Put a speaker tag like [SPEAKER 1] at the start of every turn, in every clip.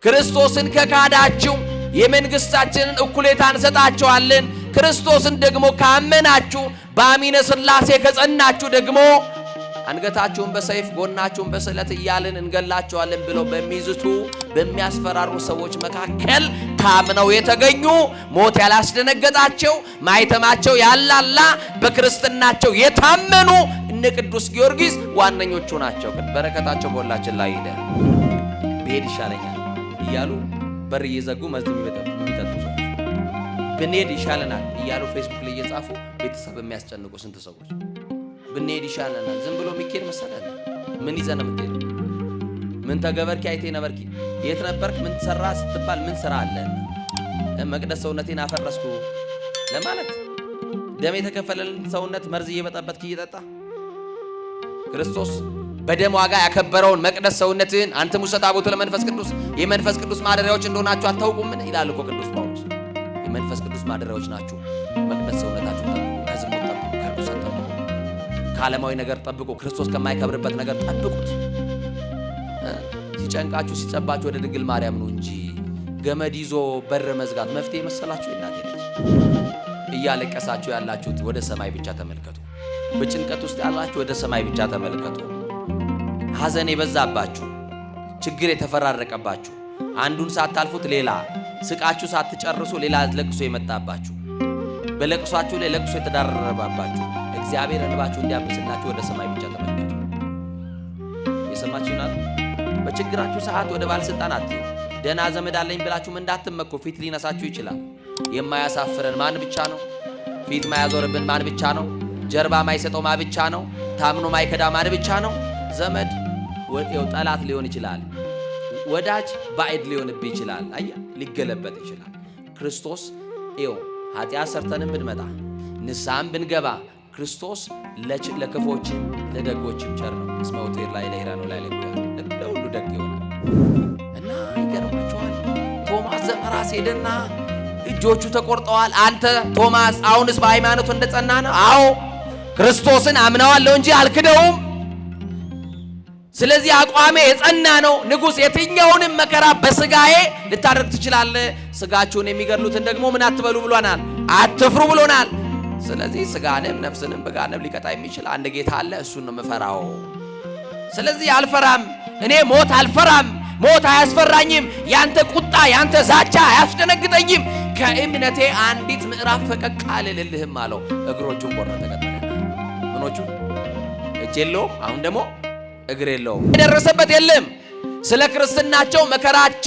[SPEAKER 1] ክርስቶስን ከካዳችሁ የመንግስታችንን እኩሌታ እንሰጣችኋለን። ክርስቶስን ደግሞ ካመናችሁ በአሚነ ሥላሴ ከጸናችሁ ደግሞ አንገታችሁን በሰይፍ ጎናችሁን በስለት እያልን እንገላችኋለን ብለው በሚዝቱ በሚያስፈራሩ ሰዎች መካከል ታምነው የተገኙ ሞት ያላስደነገጣቸው ማይተማቸው ያላላ በክርስትናቸው የታመኑ እነ ቅዱስ ጊዮርጊስ ዋነኞቹ ናቸው። ግን በረከታቸው በሁላችን ላይ ይደር። ብሄድ ይሻለኛል እያሉ በር እየዘጉ መዝም የሚጠጡ ሰዎች፣ ብንሄድ ይሻለናል እያሉ ፌስቡክ ላይ እየጻፉ ቤተሰብ የሚያስጨንቁ ስንት ሰዎች፣ ብንሄድ ይሻለናል። ዝም ብሎ የሚኬድ መሰለህ? ምን ይዘህ ነው የምትሄደው? ምን ተገበርኪ አይቴ ነበርኪ? የት ነበርክ? ምን ሰራ ስትባል ምን ስራ አለ? መቅደስ ሰውነቴን አፈረስኩ ለማለት ደም የተከፈለልን ሰውነት መርዝ እየበጠበጥክ እየጠጣ ክርስቶስ በደም ዋጋ ያከበረውን መቅደስ ሰውነትን አንተም ውሰት ታቦቱ ለመንፈስ ቅዱስ የመንፈስ ቅዱስ ማደሪያዎች እንደሆናችሁ አታውቁምን? ይላል እኮ ቅዱስ ጳውሎስ። የመንፈስ ቅዱስ ማደሪያዎች ናችሁ። መቅደስ ሰውነታችሁ ጠብቁ፣ ከዝሙት ጠብቁ፣ ከርኩሰት ጠብቁ፣ ከዓለማዊ ነገር ጠብቁ፣ ክርስቶስ ከማይከብርበት ነገር ጠብቁት። ሲጨንቃችሁ ሲጸባችሁ ወደ ድንግል ማርያም ነው እንጂ ገመድ ይዞ በር መዝጋት መፍትሄ መሰላችሁ? እናቴ ልጅ እያለቀሳችሁ ያላችሁት ወደ ሰማይ ብቻ ተመልከቱ። በጭንቀት ውስጥ ያላችሁ ወደ ሰማይ ብቻ ተመልከቱ። ሐዘን የበዛባችሁ ችግር የተፈራረቀባችሁ አንዱን ሳታልፉት ሌላ ስቃችሁ ሳትጨርሱ ሌላ ለቅሶ የመጣባችሁ በለቅሷችሁ ላይ ለቅሶ የተዳረረባችሁ እግዚአብሔር እንባችሁ እንዲያብስላችሁ ወደ ሰማይ ብቻ ተመልከቱ። የሰማችሁና በችግራችሁ ሰዓት ወደ ባለስልጣን አትዩ። ደህና ዘመድ አለኝ ብላችሁ እንዳትመኩ። ፊት ሊነሳችሁ ይችላል። የማያሳፍረን ማን ብቻ ነው? ፊት ማያዞርብን ማን ብቻ ነው? ጀርባ ማይሰጠው ማን ብቻ ነው? ታምኖ ማይከዳ ማን ብቻ ነው? ዘመድ ወዲያው ጠላት ሊሆን ይችላል። ወዳጅ ባዕድ ሊሆንብህ ይችላል። አያ ሊገለበጥ ይችላል። ክርስቶስ ኃጢአት ሰርተንም ብንመጣ ንስሐም ብንገባ ክርስቶስ ለክፎችም ለደጎችም ቸር ነው። እስመ ውእቱ ላይ ለሄራኑ ላይ ለሁሉ ደግ ይሆናል። እና ይገርማችኋል። ቶማስ ዘመራስ ሄደና እጆቹ ተቆርጠዋል። አንተ ቶማስ አሁንስ በሃይማኖቱ እንደጸና ነው? አዎ ክርስቶስን አምነዋለሁ እንጂ አልክደውም። ስለዚህ አቋሜ የጸና ነው። ንጉሥ የትኛውንም መከራ በስጋዬ ልታደርግ ትችላለህ። ስጋችሁን የሚገድሉትን ደግሞ ምን አትበሉ ብሎናል? አትፍሩ ብሎናል። ስለዚህ ስጋንም ነፍስንም በገሃነም ሊቀጣ የሚችል አንድ ጌታ አለ። እሱን ነው የምፈራው። ስለዚህ አልፈራም። እኔ ሞት አልፈራም። ሞት አያስፈራኝም። ያንተ ቁጣ ያንተ ዛቻ አያስደነግጠኝም። ከእምነቴ አንዲት ምዕራፍ ፈቀቅ አልልልህም አለው። እግሮቹን ቆረጠ። ቀጠለ። ምኖቹ እጅ የለውም። አሁን ደግሞ እግር የለውም። የደረሰበት የለም። ስለ ክርስትናቸው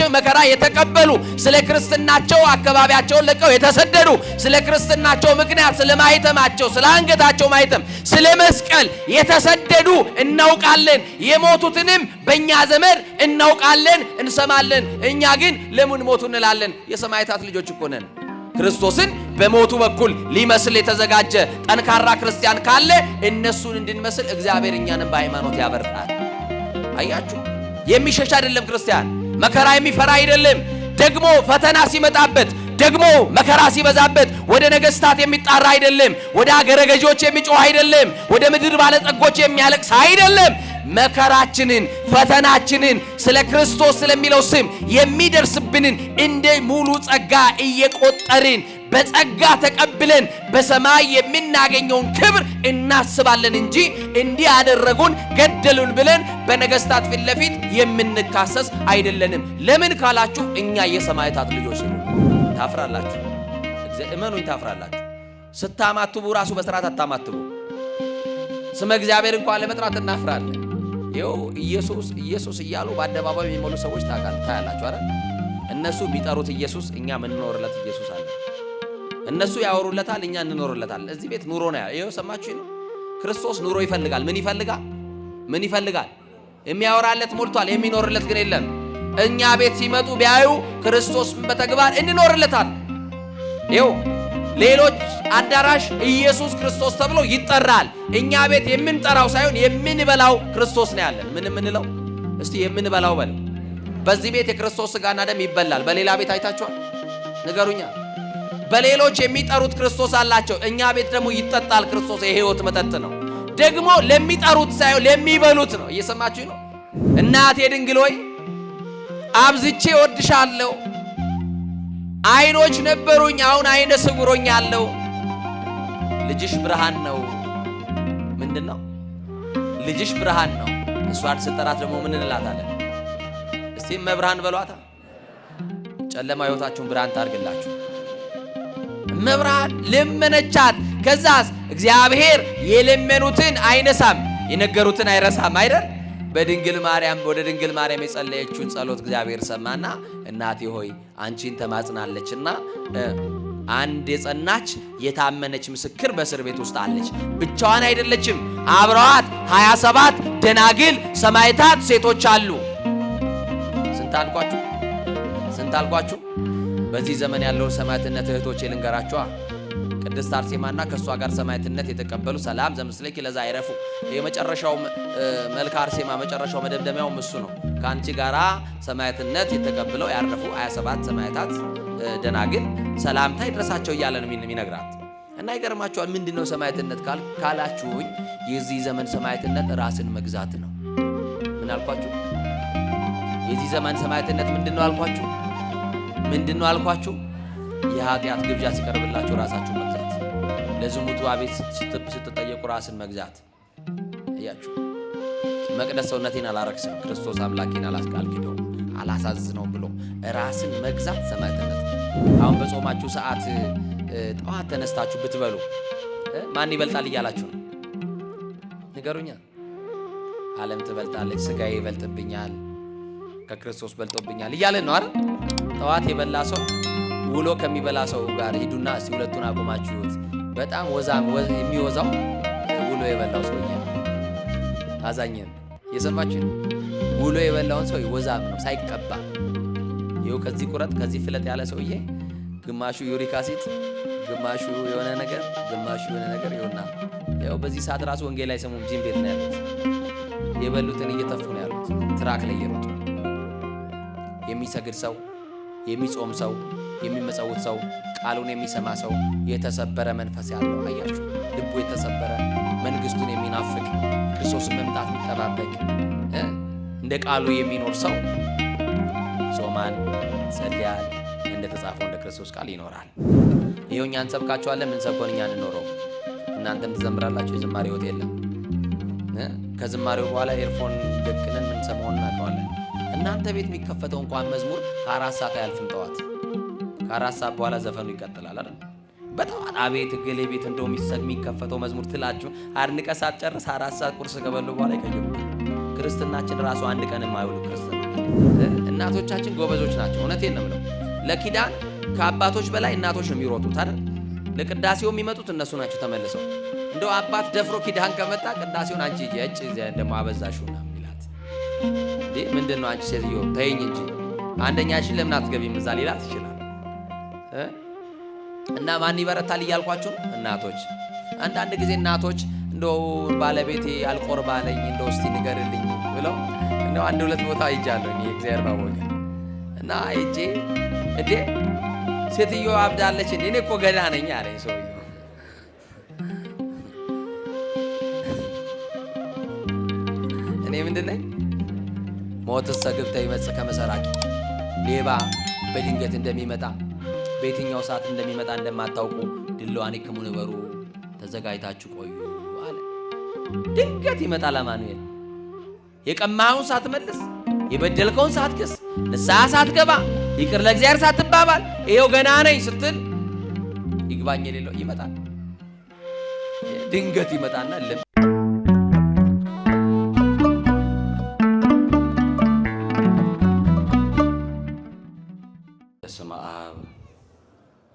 [SPEAKER 1] መከራ የተቀበሉ፣ ስለ ክርስትናቸው አካባቢያቸውን ለቀው የተሰደዱ፣ ስለ ክርስትናቸው ምክንያት ስለ ማይተማቸው ስለ አንገታቸው ማይተም ስለ መስቀል የተሰደዱ እናውቃለን። የሞቱትንም በእኛ ዘመን እናውቃለን፣ እንሰማለን። እኛ ግን ለምን ሞቱ እንላለን? የሰማዕታት ልጆች እኮ ነን። ክርስቶስን በሞቱ በኩል ሊመስል የተዘጋጀ ጠንካራ ክርስቲያን ካለ እነሱን እንድንመስል እግዚአብሔር እኛንም በሃይማኖት ያበርታል። አያችሁ፣ የሚሸሽ አይደለም ክርስቲያን። መከራ የሚፈራ አይደለም። ደግሞ ፈተና ሲመጣበት ደግሞ መከራ ሲበዛበት ወደ ነገስታት የሚጣራ አይደለም። ወደ አገረ ገዢዎች የሚጮህ አይደለም። ወደ ምድር ባለጸጎች የሚያለቅስ አይደለም። መከራችንን ፈተናችንን ስለ ክርስቶስ ስለሚለው ስም የሚደርስብንን እንደ ሙሉ ጸጋ እየቆጠርን በጸጋ ተቀብለን በሰማይ የምናገኘውን ክብር እናስባለን እንጂ እንዲህ ያደረጉን ገደሉን ብለን በነገስታት ፊት ለፊት የምንካሰስ አይደለንም። ለምን ካላችሁ እኛ የሰማዕታት ልጆች ነን። ታፍራላችሁ። እመኑኝ ታፍራላችሁ። ስታማትቡ ራሱ በስርዓት አታማትቡ። ስመ እግዚአብሔር እንኳን ለመጥራት እናፍራለን። ይኸው ኢየሱስ እያሉ በአደባባይ የሚሞሉ ሰዎች ታያላችሁ አይደል? እነሱ ቢጠሩት ኢየሱስ፣ እኛ ምንኖርለት ኢየሱስ አለ። እነሱ ያወሩለታል፣ እኛ እንኖርለታል። እዚህ ቤት ኑሮ ነው ያለው። ይኸው ሰማችሁ ነው። ክርስቶስ ኑሮ ይፈልጋል። ምን ይፈልጋል? የሚያወራለት ሞልቷል። የሚኖርለት ግን የለም። እኛ ቤት ሲመጡ ቢያዩ ክርስቶስ በተግባር እንኖርለታል። ይኸው ሌሎች አዳራሽ ኢየሱስ ክርስቶስ ተብሎ ይጠራል። እኛ ቤት የምንጠራው ሳይሆን የምንበላው ክርስቶስ ነው ያለን። ምን የምንለው እስቲ የምንበላው በል። በዚህ ቤት የክርስቶስ ሥጋና ደም ይበላል። በሌላ ቤት አይታችኋል? ንገሩኛ። በሌሎች የሚጠሩት ክርስቶስ አላቸው። እኛ ቤት ደግሞ ይጠጣል። ክርስቶስ የሕይወት መጠጥ ነው። ደግሞ ለሚጠሩት ሳይሆን ለሚበሉት ነው። እየሰማችሁ ነው? እናቴ ድንግል ሆይ አብዝቼ ወድሻለሁ። አይኖች ነበሩኝ አሁን አይነ ስውሮኛለሁ። ልጅሽ ብርሃን ነው። ምንድነው? ልጅሽ ብርሃን ነው። እሷን ስጠራት ደግሞ ምን እንላታለን? እስቲ መብርሃን በሏታ። ጨለማ ሕይወታችሁን ብርሃን ታርግላችሁ። መብርሃን ለመነቻት። ከዛስ እግዚአብሔር የለመኑትን አይነሳም የነገሩትን አይረሳም አይደል? በድንግል ማርያም ወደ ድንግል ማርያም የጸለየችውን ጸሎት እግዚአብሔር ሰማና እናቴ ሆይ አንቺን ተማጽናለችና አንድ የጸናች የታመነች ምስክር በእስር ቤት ውስጥ አለች። ብቻዋን አይደለችም። አብረዋት 27 ደናግል ሰማዕታት ሴቶች አሉ። ስንት አልኳችሁ? በዚህ ዘመን ያለውን ሰማዕትነት እህቶቼ ልንገራችኋ። ቅድስት አርሴማና ከሷ ጋር ሰማዕትነት የተቀበሉ ሰላም ዘምስለኪ ለዛ አይረፉ። የመጨረሻው መልካ አርሴማ መጨረሻው መደምደሚያው እሱ ነው። ከአንቺ ጋራ ሰማዕትነት የተቀበለው ያረፉ 27 ሰማዕታት ደናግል ሰላምታ ይድረሳቸው እያለ ነው የሚነግራት። እና ይገርማችኋል። ምንድነው ሰማዕትነት ካላችሁኝ፣ የዚህ ዘመን ሰማዕትነት ራስን መግዛት ነው። ምን አልኳችሁ? የዚህ ዘመን ሰማዕትነት ምንድነው አልኳችሁ? የኃጢአት ግብዣ ሲቀርብላችሁ ራሳችሁ መግዛት፣ ለዝሙቱ አቤት ስትጠየቁ ራስን መግዛት። እያችሁ መቅደስ ሰውነቴን አላረክስም፣ ክርስቶስ አምላኬን አላስቃልክደው አላሳዝነውም ብሎ ራስን መግዛት ሰማዕትነት። አሁን በጾማችሁ ሰዓት ጠዋት ተነስታችሁ ብትበሉ ማን ይበልጣል እያላችሁ ነው? ንገሩኛ። ዓለም ትበልጣለች፣ ስጋዬ ይበልጥብኛል፣ ከክርስቶስ በልጦብኛል እያለን ነው አይደል? ጠዋት የበላ ሰው ውሎ ከሚበላ ሰው ጋር ሂዱና እስቲ ሁለቱን አቆማችሁት። በጣም የሚወዛው ውሎ የበላው ሰውዬ ነው። አዛኝን የሰማችሁ ውሎ የበላውን ሰው ወዛም ነው ሳይቀባ። ይኸው ከዚህ ቁረጥ ከዚህ ፍለጥ ያለ ሰውዬ ግማሹ ዩሪክ አሲድ፣ ግማሹ የሆነ ነገር ይሆናል። ያው በዚህ ሰዓት ራሱ ወንጌል አይሰሙም። ጂም ቤት ነው ያሉት። የበሉትን እየተፉ ነው ያሉት። ትራክ ላይ እየሮጡ የሚሰግድ ሰው፣ የሚጾም ሰው፣ የሚመጸውት ሰው፣ ቃሉን የሚሰማ ሰው፣ የተሰበረ መንፈስ ያለው አያችሁ፣ ልቡ የተሰበረ መንግስቱን የሚናፍቅ ክርስቶስን መምጣት የሚጠባበቅ እንደ ቃሉ የሚኖር ሰው ጾማን፣ ጸልያል፣ እንደተጻፈው እንደ ክርስቶስ ቃል ይኖራል። ይሄው እኛ እንሰብካችኋለን። ምን ሰብኮን እኛ እንኖረው፣ እናንተም ትዘምራላችሁ። የዝማሬ ህይወት የለም። ከዝማሬው በኋላ ኤርፎን ደቅነን ምን ሰማውን እናውቀዋለን። እናንተ ቤት የሚከፈተው እንኳን መዝሙር ከ4 ሰዓት አያልፍም። ጠዋት ከ4 ሰዓት በኋላ ዘፈኑ ይቀጥላል አይደል? በጠዋት አቤት ገሌ ቤት እንደው የሚከፈተው መዝሙር ትላችሁ አድንቀ ሳትጨርስ 4 ሰዓት ቁርስ ከበሉ በኋላ ይቀየሩታል። ክርስትናችን ራሱ አንድ ቀን የማይውሉ ክርስትና። እናቶቻችን ጎበዞች ናቸው። እውነቴን ነው የምለው። ለኪዳን ከአባቶች በላይ እናቶች ነው የሚሮጡት አይደል? ለቅዳሴው የሚመጡት እነሱ ናቸው ተመልሰው። እንደው አባት ደፍሮ ኪዳን ከመጣ ቅዳሴውን አንቺ እጭ እንደማ አበዛሽውና ሚላት እንዴ ምንድነው? አንቺ ሴትዮ ተይኝ እንጂ አንደኛሽን ለምን አትገቢም እዛ ሊላት ይችላል። እና ማን ይበረታል እያልኳችሁ እናቶች። አንዳንድ ጊዜ እናቶች እንደው ባለቤቴ አልቆርባለኝ እንደው እስቲ ንገርልኝ ብለው እንደው 1-2 ቦታ ይጃለሁ እኔ እግዚአብሔር ባወቀ እና እጄ እንዴ ሴትዮ አብዳለች እንዴ? እኔ እኮ ገዳ ነኝ አለኝ ሰውዬው። እኔ ምንድን ነኝ? ሞትስ ሰግብተ ይመጽእ ከመ ሰራቂ፣ ሌባ በድንገት እንደሚመጣ በየትኛው ሰዓት እንደሚመጣ እንደማታውቁ ድልዋኒክሙ ንበሩ፣ ተዘጋጅታችሁ ቆዩ አለ። ድንገት ይመጣል አማኑኤል። የቀማኸውን ሳትመልስ፣ የበደልከውን ሳትክስ፣ ንስሐ ሳትገባ፣ ይቅር ለእግዚአብሔር ሳትባባል ይሄው ገና ነኝ ስትል ይግባኝ የሌለው ይመጣል። ድንገት ይመጣና በስመ አብ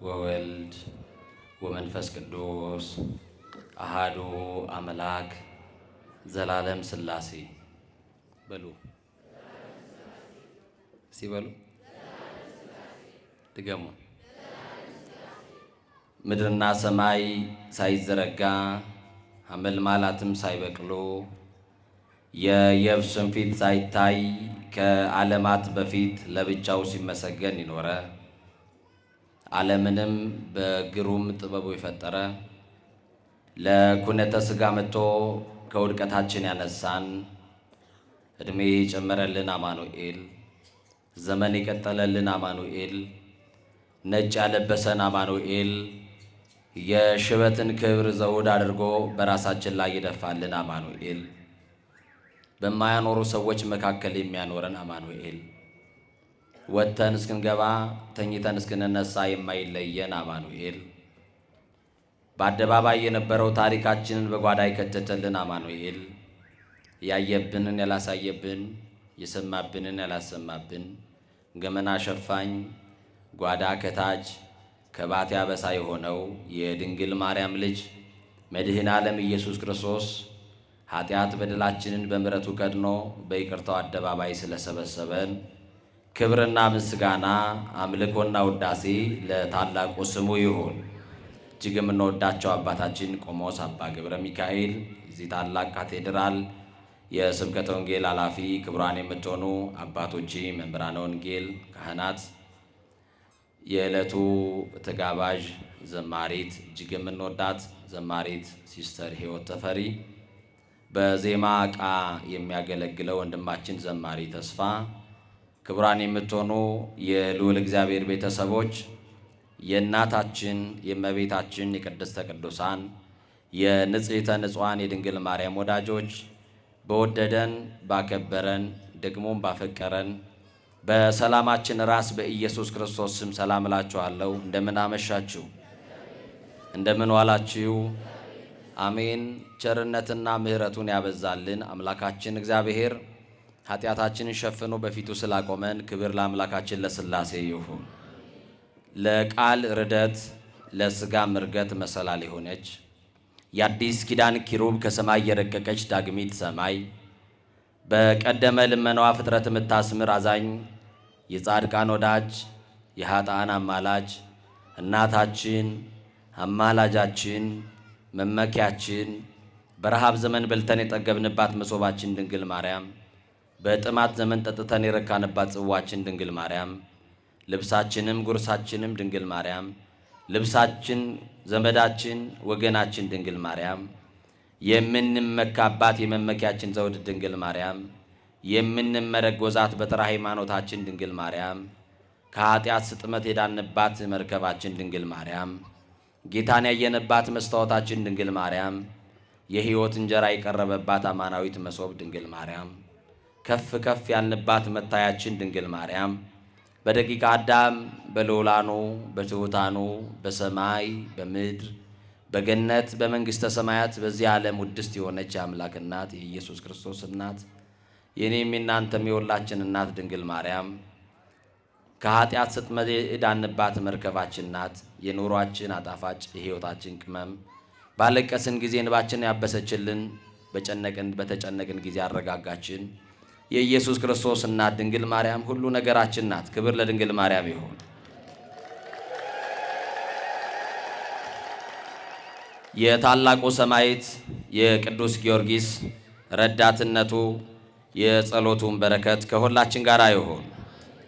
[SPEAKER 1] ወወልድ ወመንፈስ ቅዱስ አሃዱ አምላክ ዘላለም ሥላሴ በሉ ሲበሉ ድገሙ። ምድርና ሰማይ ሳይዘረጋ አመልማላትም ሳይበቅሉ የየብስም ፊት ሳይታይ ከዓለማት በፊት ለብቻው ሲመሰገን ይኖረ ዓለምንም በግሩም ጥበቡ የፈጠረ ለኩነተ ሥጋ መጥቶ ከውድቀታችን ያነሳን ዕድሜ ጨመረልን አማኑኤል ዘመን የቀጠለልን አማኑኤል፣ ነጭ ያለበሰን አማኑኤል፣ የሽበትን ክብር ዘውድ አድርጎ በራሳችን ላይ የደፋልን አማኑኤል፣ በማያኖሩ ሰዎች መካከል የሚያኖረን አማኑኤል፣ ወጥተን እስክንገባ ተኝተን እስክንነሳ የማይለየን አማኑኤል፣ በአደባባይ የነበረው ታሪካችንን በጓዳ የከተተልን አማኑኤል፣ ያየብንን ያላሳየብን፣ የሰማብንን ያላሰማብን፣ ገመና ሸፋኝ ጓዳ ከታች ከባት ያበሳ የሆነው የድንግል ማርያም ልጅ መድኃኔ ዓለም ኢየሱስ ክርስቶስ ኃጢአት በደላችንን በምሕረቱ ከድኖ በይቅርታው አደባባይ ስለሰበሰበን ክብርና ምስጋና አምልኮና ውዳሴ ለታላቁ ስሙ ይሁን። እጅግ የምንወዳቸው አባታችን ቆሞስ አባ ገብረ ሚካኤል እዚህ ታላቅ ካቴድራል የስብከተ ወንጌል ኃላፊ፣ ክቡራን የምትሆኑ አባቶቼ፣ መምህራነ ወንጌል፣ ካህናት፣ የዕለቱ ተጋባዥ ዘማሪት እጅግ የምንወዳት ዘማሪት ሲስተር ሕይወት ተፈሪ፣ በዜማ ዕቃ የሚያገለግለው ወንድማችን ዘማሪ ተስፋ፣ ክቡራን የምትሆኑ የልዑል እግዚአብሔር ቤተሰቦች፣ የእናታችን የእመቤታችን የቅድስተ ቅዱሳን የንጽሕተ ንጹሐን የድንግል ማርያም ወዳጆች፣ በወደደን ባከበረን ደግሞም ባፈቀረን በሰላማችን ራስ በኢየሱስ ክርስቶስ ስም ሰላም እላችኋለሁ። እንደምን አመሻችሁ? እንደምን ዋላችሁ? አሜን። ቸርነትና ምሕረቱን ያበዛልን አምላካችን እግዚአብሔር ኃጢአታችንን ሸፍኖ በፊቱ ስላቆመን ክብር ለአምላካችን ለሥላሴ ይሁን። ለቃል ርደት ለሥጋ ምርገት መሰላል የሆነች የአዲስ ኪዳን ኪሩብ ከሰማይ የረቀቀች ዳግሚት ሰማይ በቀደመ ልመናዋ ፍጥረት የምታስምር አዛኝ የጻድቃን ወዳጅ የኃጥአን አማላጅ እናታችን አማላጃችን መመኪያችን በረሃብ ዘመን በልተን የጠገብንባት መሶባችን ድንግል ማርያም በጥማት ዘመን ጠጥተን የረካንባት ጽዋችን ድንግል ማርያም ልብሳችንም ጉርሳችንም ድንግል ማርያም ልብሳችን ዘመዳችን ወገናችን ድንግል ማርያም የምንመካባት የመመኪያችን ዘውድ ድንግል ማርያም የምንመረጎዛት በተራ ሃይማኖታችን ድንግል ማርያም ከኃጢአት ስጥመት የዳንባት መርከባችን ድንግል ማርያም ጌታን ያየንባት መስታወታችን ድንግል ማርያም የሕይወት እንጀራ የቀረበባት አማናዊት መሶብ ድንግል ማርያም ከፍ ከፍ ያልንባት መታያችን ድንግል ማርያም በደቂቀ አዳም በልዑላኑ በትሑታኑ በሰማይ በምድር በገነት በመንግሥተ ሰማያት በዚህ ዓለም ውድስት የሆነች የአምላክ እናት የኢየሱስ ክርስቶስ እናት የኔም የናንተም የሁላችን እናት ድንግል ማርያም ከኃጢአት ስጥመት የዳንባት መርከባችን ናት። የኑሯችን አጣፋጭ የሕይወታችን ቅመም ባለቀስን ጊዜ እንባችን ያበሰችልን በተጨነቅን ጊዜ አረጋጋችን የኢየሱስ ክርስቶስ እናት ድንግል ማርያም ሁሉ ነገራችን ናት። ክብር ለድንግል ማርያም ይሁን። የታላቁ ሰማዕት የቅዱስ ጊዮርጊስ ረዳትነቱ የጸሎቱን በረከት ከሁላችን ጋር ይሁን።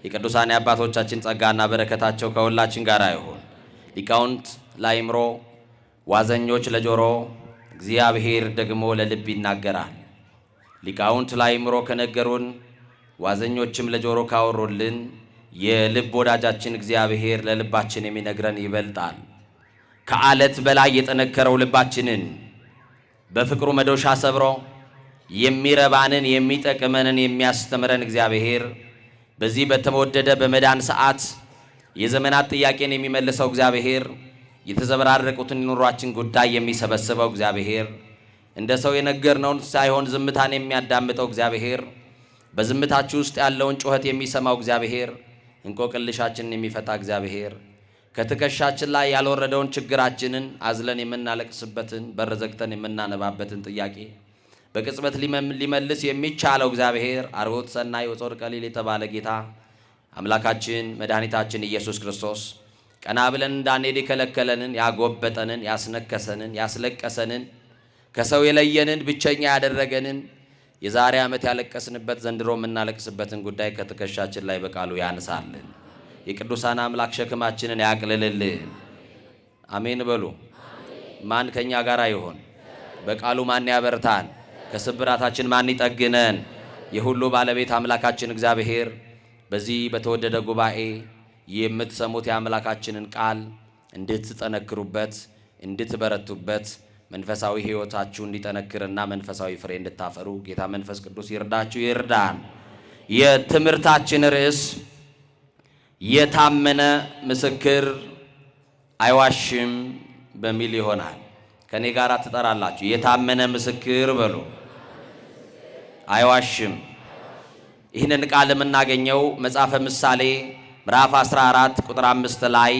[SPEAKER 1] የቅዱሳን አባቶቻችን ጸጋና በረከታቸው ከሁላችን ጋር ይሁን። ሊቃውንት ለአእምሮ ዋዘኞች ለጆሮ እግዚአብሔር ደግሞ ለልብ ይናገራል። ሊቃውንት ለአእምሮ ከነገሩን ዋዘኞችም ለጆሮ ካወሩልን የልብ ወዳጃችን እግዚአብሔር ለልባችን የሚነግረን ይበልጣል። ከአለት በላይ የጠነከረው ልባችንን በፍቅሩ መዶሻ ሰብሮ የሚረባንን የሚጠቅመንን የሚያስተምረን እግዚአብሔር በዚህ በተወደደ በመዳን ሰዓት የዘመናት ጥያቄን የሚመልሰው እግዚአብሔር የተዘበራረቁትን ኑሯችን ጉዳይ የሚሰበስበው እግዚአብሔር እንደ ሰው የነገርነውን ሳይሆን ዝምታን የሚያዳምጠው እግዚአብሔር በዝምታችሁ ውስጥ ያለውን ጩኸት የሚሰማው እግዚአብሔር እንቆቅልሻችንን የሚፈታ እግዚአብሔር ከትከሻችን ላይ ያልወረደውን ችግራችንን አዝለን የምናለቅስበትን በር ዘግተን የምናነባበትን ጥያቄ በቅጽበት ሊመልስ የሚቻለው እግዚአብሔር አርሆት ሰናይ ወጾር ቀሊል የተባለ ጌታ አምላካችን መድኃኒታችን ኢየሱስ ክርስቶስ ቀና ብለን እንዳንሄድ የከለከለንን ያጎበጠንን ያስነከሰንን ያስለቀሰንን ከሰው የለየንን ብቸኛ ያደረገንን የዛሬ ዓመት ያለቀስንበት ዘንድሮ የምናለቅስበትን ጉዳይ ከትከሻችን ላይ በቃሉ ያንሳልን። የቅዱሳን አምላክ ሸክማችንን ያቅልልልን። አሜን በሉ። ማን ከኛ ጋር ይሆን? በቃሉ ማን ያበርታን? ከስብራታችን ማን ይጠግነን? የሁሉ ባለቤት አምላካችን እግዚአብሔር በዚህ በተወደደ ጉባኤ የምትሰሙት የአምላካችንን ቃል እንድትጠነክሩበት እንድትበረቱበት መንፈሳዊ ሕይወታችሁ እንዲጠነክርና መንፈሳዊ ፍሬ እንድታፈሩ ጌታ መንፈስ ቅዱስ ይርዳችሁ ይርዳን። የትምህርታችን ርዕስ የታመነ ምስክር አይዋሽም በሚል ይሆናል። ከኔ ጋር ትጠራላችሁ። የታመነ ምስክር በሉ። አይዋሽም። ይህንን ቃል የምናገኘው መጽሐፈ ምሳሌ ምዕራፍ 14 ቁጥር 5 ላይ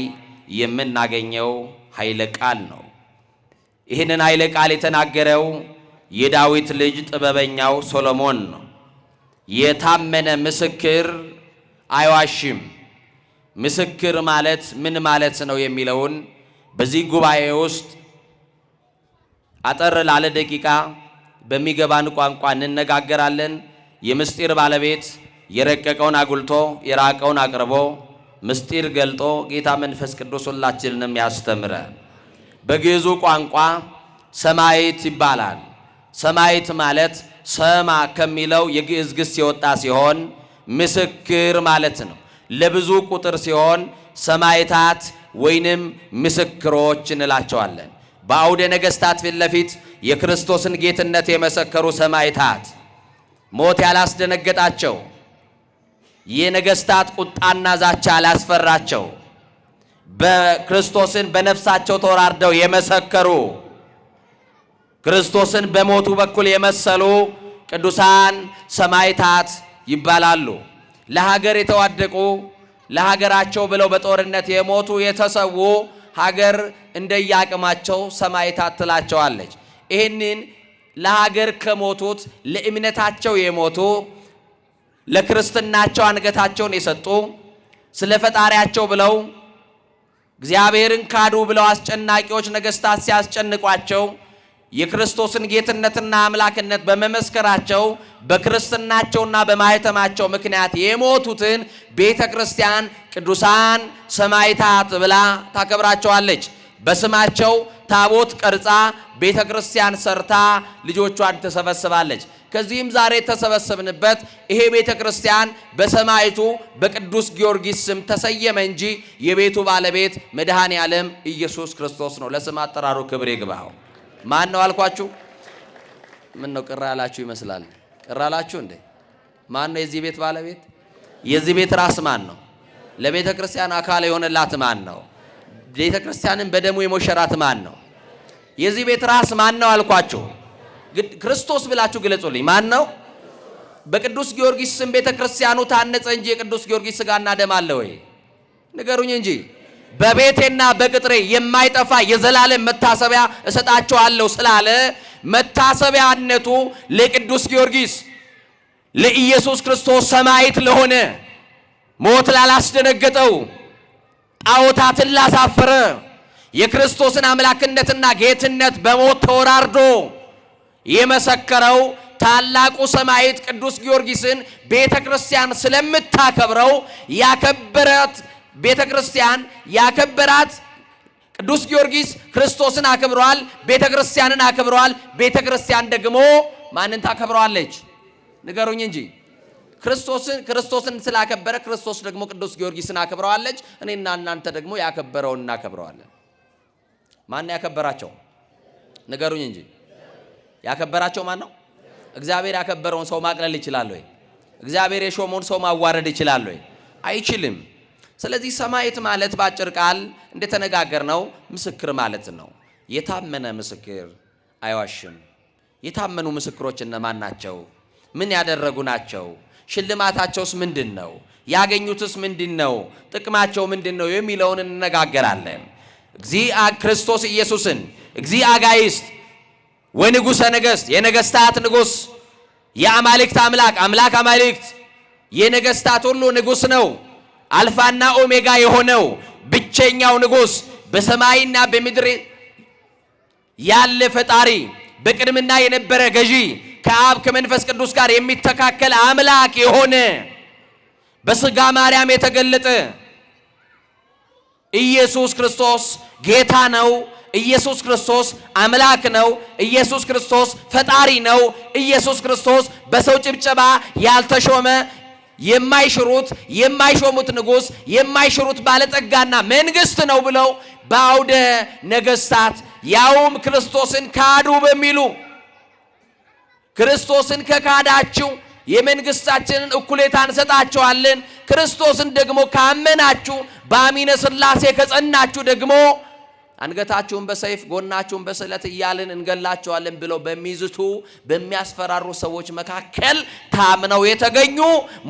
[SPEAKER 1] የምናገኘው ኃይለ ቃል ነው። ይህንን ኃይለ ቃል የተናገረው የዳዊት ልጅ ጥበበኛው ሶሎሞን ነው። የታመነ ምስክር አይዋሽም። ምስክር ማለት ምን ማለት ነው የሚለውን በዚህ ጉባኤ ውስጥ አጠር ላለ ደቂቃ በሚገባን ቋንቋ እንነጋገራለን። የምስጢር ባለቤት የረቀቀውን አጉልቶ የራቀውን አቅርቦ ምስጢር ገልጦ ጌታ መንፈስ ቅዱስ ሁላችንንም ያስተምረን። በግዕዙ ቋንቋ ሰማዕት ይባላል። ሰማዕት ማለት ሰማ ከሚለው የግዕዝ ግስ የወጣ ሲሆን ምስክር ማለት ነው። ለብዙ ቁጥር ሲሆን ሰማዕታት ወይንም ምስክሮች እንላቸዋለን። በአውደ ነገሥታት ፊት ለፊት የክርስቶስን ጌትነት የመሰከሩ ሰማዕታት ሞት ያላስደነገጣቸው፣ የነገሥታት ቁጣና ዛቻ ያላስፈራቸው፣ በክርስቶስን በነፍሳቸው ተወራርደው የመሰከሩ፣ ክርስቶስን በሞቱ በኩል የመሰሉ ቅዱሳን ሰማዕታት ይባላሉ። ለሀገር የተዋደቁ፣ ለሀገራቸው ብለው በጦርነት የሞቱ የተሰዉ ሀገር እንደያቅማቸው ሰማዕታት ትላቸዋለች። ይህንን ለሀገር ከሞቱት ለእምነታቸው የሞቱ ለክርስትናቸው አንገታቸውን የሰጡ ስለ ፈጣሪያቸው ብለው እግዚአብሔርን ካዱ ብለው አስጨናቂዎች ነገሥታት ሲያስጨንቋቸው የክርስቶስን ጌትነትና አምላክነት በመመስከራቸው በክርስትናቸውና በማኅተማቸው ምክንያት የሞቱትን ቤተ ክርስቲያን ቅዱሳን ሰማዕታት ብላ ታከብራቸዋለች። በስማቸው ታቦት ቀርጻ ቤተ ክርስቲያን ሰርታ ልጆቿን ትሰበስባለች። ከዚህም ዛሬ የተሰበሰብንበት ይሄ ቤተ ክርስቲያን በሰማዕቱ በቅዱስ ጊዮርጊስ ስም ተሰየመ እንጂ የቤቱ ባለቤት መድኃኔ ዓለም ኢየሱስ ክርስቶስ ነው። ለስም አጠራሩ ክብር ይግባው። ማን ነው አልኳችሁ? ምን ነው ቅር ያላችሁ ይመስላል። ቅር አላችሁ እንዴ? ማን ነው የዚህ ቤት ባለቤት? የዚህ ቤት ራስ ማን ነው? ለቤተ ክርስቲያን አካል የሆነላት ማን ነው? ቤተ ክርስቲያንን በደሙ የሞሸራት ማን ነው? የዚህ ቤት ራስ ማን ነው አልኳችሁ? ክርስቶስ ብላችሁ ግለጹልኝ። ማን ነው? በቅዱስ ጊዮርጊስ ስም ቤተ ክርስቲያኑ ታነጸ እንጂ የቅዱስ ጊዮርጊስ ሥጋና ደም አለ ወይ? ንገሩኝ እንጂ። በቤቴና በቅጥሬ የማይጠፋ የዘላለም መታሰቢያ እሰጣቸዋለሁ ስላለ መታሰቢያነቱ ለቅዱስ ጊዮርጊስ ለኢየሱስ ክርስቶስ ሰማዕት ለሆነ ሞት ላላስደነገጠው ጣዖታትን ላሳፈረ የክርስቶስን አምላክነትና ጌትነት በሞት ተወራርዶ የመሰከረው ታላቁ ሰማዕት ቅዱስ ጊዮርጊስን ቤተ ክርስቲያን ስለምታከብረው ያከበራት ቤተ ክርስቲያን ያከበራት ቅዱስ ጊዮርጊስ ክርስቶስን አክብሯል፣ ቤተ ክርስቲያንን አክብሯል። ቤተ ክርስቲያን ደግሞ ማንን ታከብረዋለች? ንገሩኝ እንጂ። ክርስቶስን ስላከበረ ክርስቶስ ደግሞ ቅዱስ ጊዮርጊስን አክብረዋለች። እኔና እናንተ ደግሞ ያከበረውን እናከብረዋለን። ማን ያከበራቸው? ንገሩኝ እንጂ። ያከበራቸው ማን ነው? እግዚአብሔር ያከበረውን ሰው ማቅለል ይችላል ወይ? እግዚአብሔር የሾመውን ሰው ማዋረድ ይችላል ወይ? አይችልም። ስለዚህ ሰማዕት ማለት ባጭር ቃል እንደተነጋገርነው ምስክር ማለት ነው። የታመነ ምስክር አይዋሽም። የታመኑ ምስክሮች እነማን ናቸው? ምን ያደረጉ ናቸው? ሽልማታቸውስ ምንድን ነው? ያገኙትስ ምንድን ነው? ጥቅማቸው ምንድን ነው? የሚለውን እንነጋገራለን። ክርስቶስ ኢየሱስን እግዚአጋይስት ወንጉሠ ነገሥት የነገሥታት ንጉሥ የአማልክት አምላክ አምላክ አማልክት የነገሥታት ሁሉ ንጉሥ ነው። አልፋና ኦሜጋ የሆነው ብቸኛው ንጉሥ በሰማይና በምድር ያለ ፈጣሪ በቅድምና የነበረ ገዢ ከአብ ከመንፈስ ቅዱስ ጋር የሚተካከል አምላክ የሆነ በሥጋ ማርያም የተገለጠ ኢየሱስ ክርስቶስ ጌታ ነው። ኢየሱስ ክርስቶስ አምላክ ነው። ኢየሱስ ክርስቶስ ፈጣሪ ነው። ኢየሱስ ክርስቶስ በሰው ጭብጨባ ያልተሾመ የማይሽሩት የማይሾሙት ንጉሥ የማይሽሩት ባለጠጋና መንግስት ነው ብለው በአውደ ነገሥታት ያውም ክርስቶስን ካዱ በሚሉ ክርስቶስን ከካዳችሁ የመንግስታችንን እኩሌታ እንሰጣችኋለን፣ ክርስቶስን ደግሞ ካመናችሁ በአሚነ ሥላሴ ከጸናችሁ ደግሞ አንገታችሁን በሰይፍ ጎናችሁን በስለት እያልን እንገላችኋለን ብለው በሚዝቱ በሚያስፈራሩ ሰዎች መካከል ታምነው የተገኙ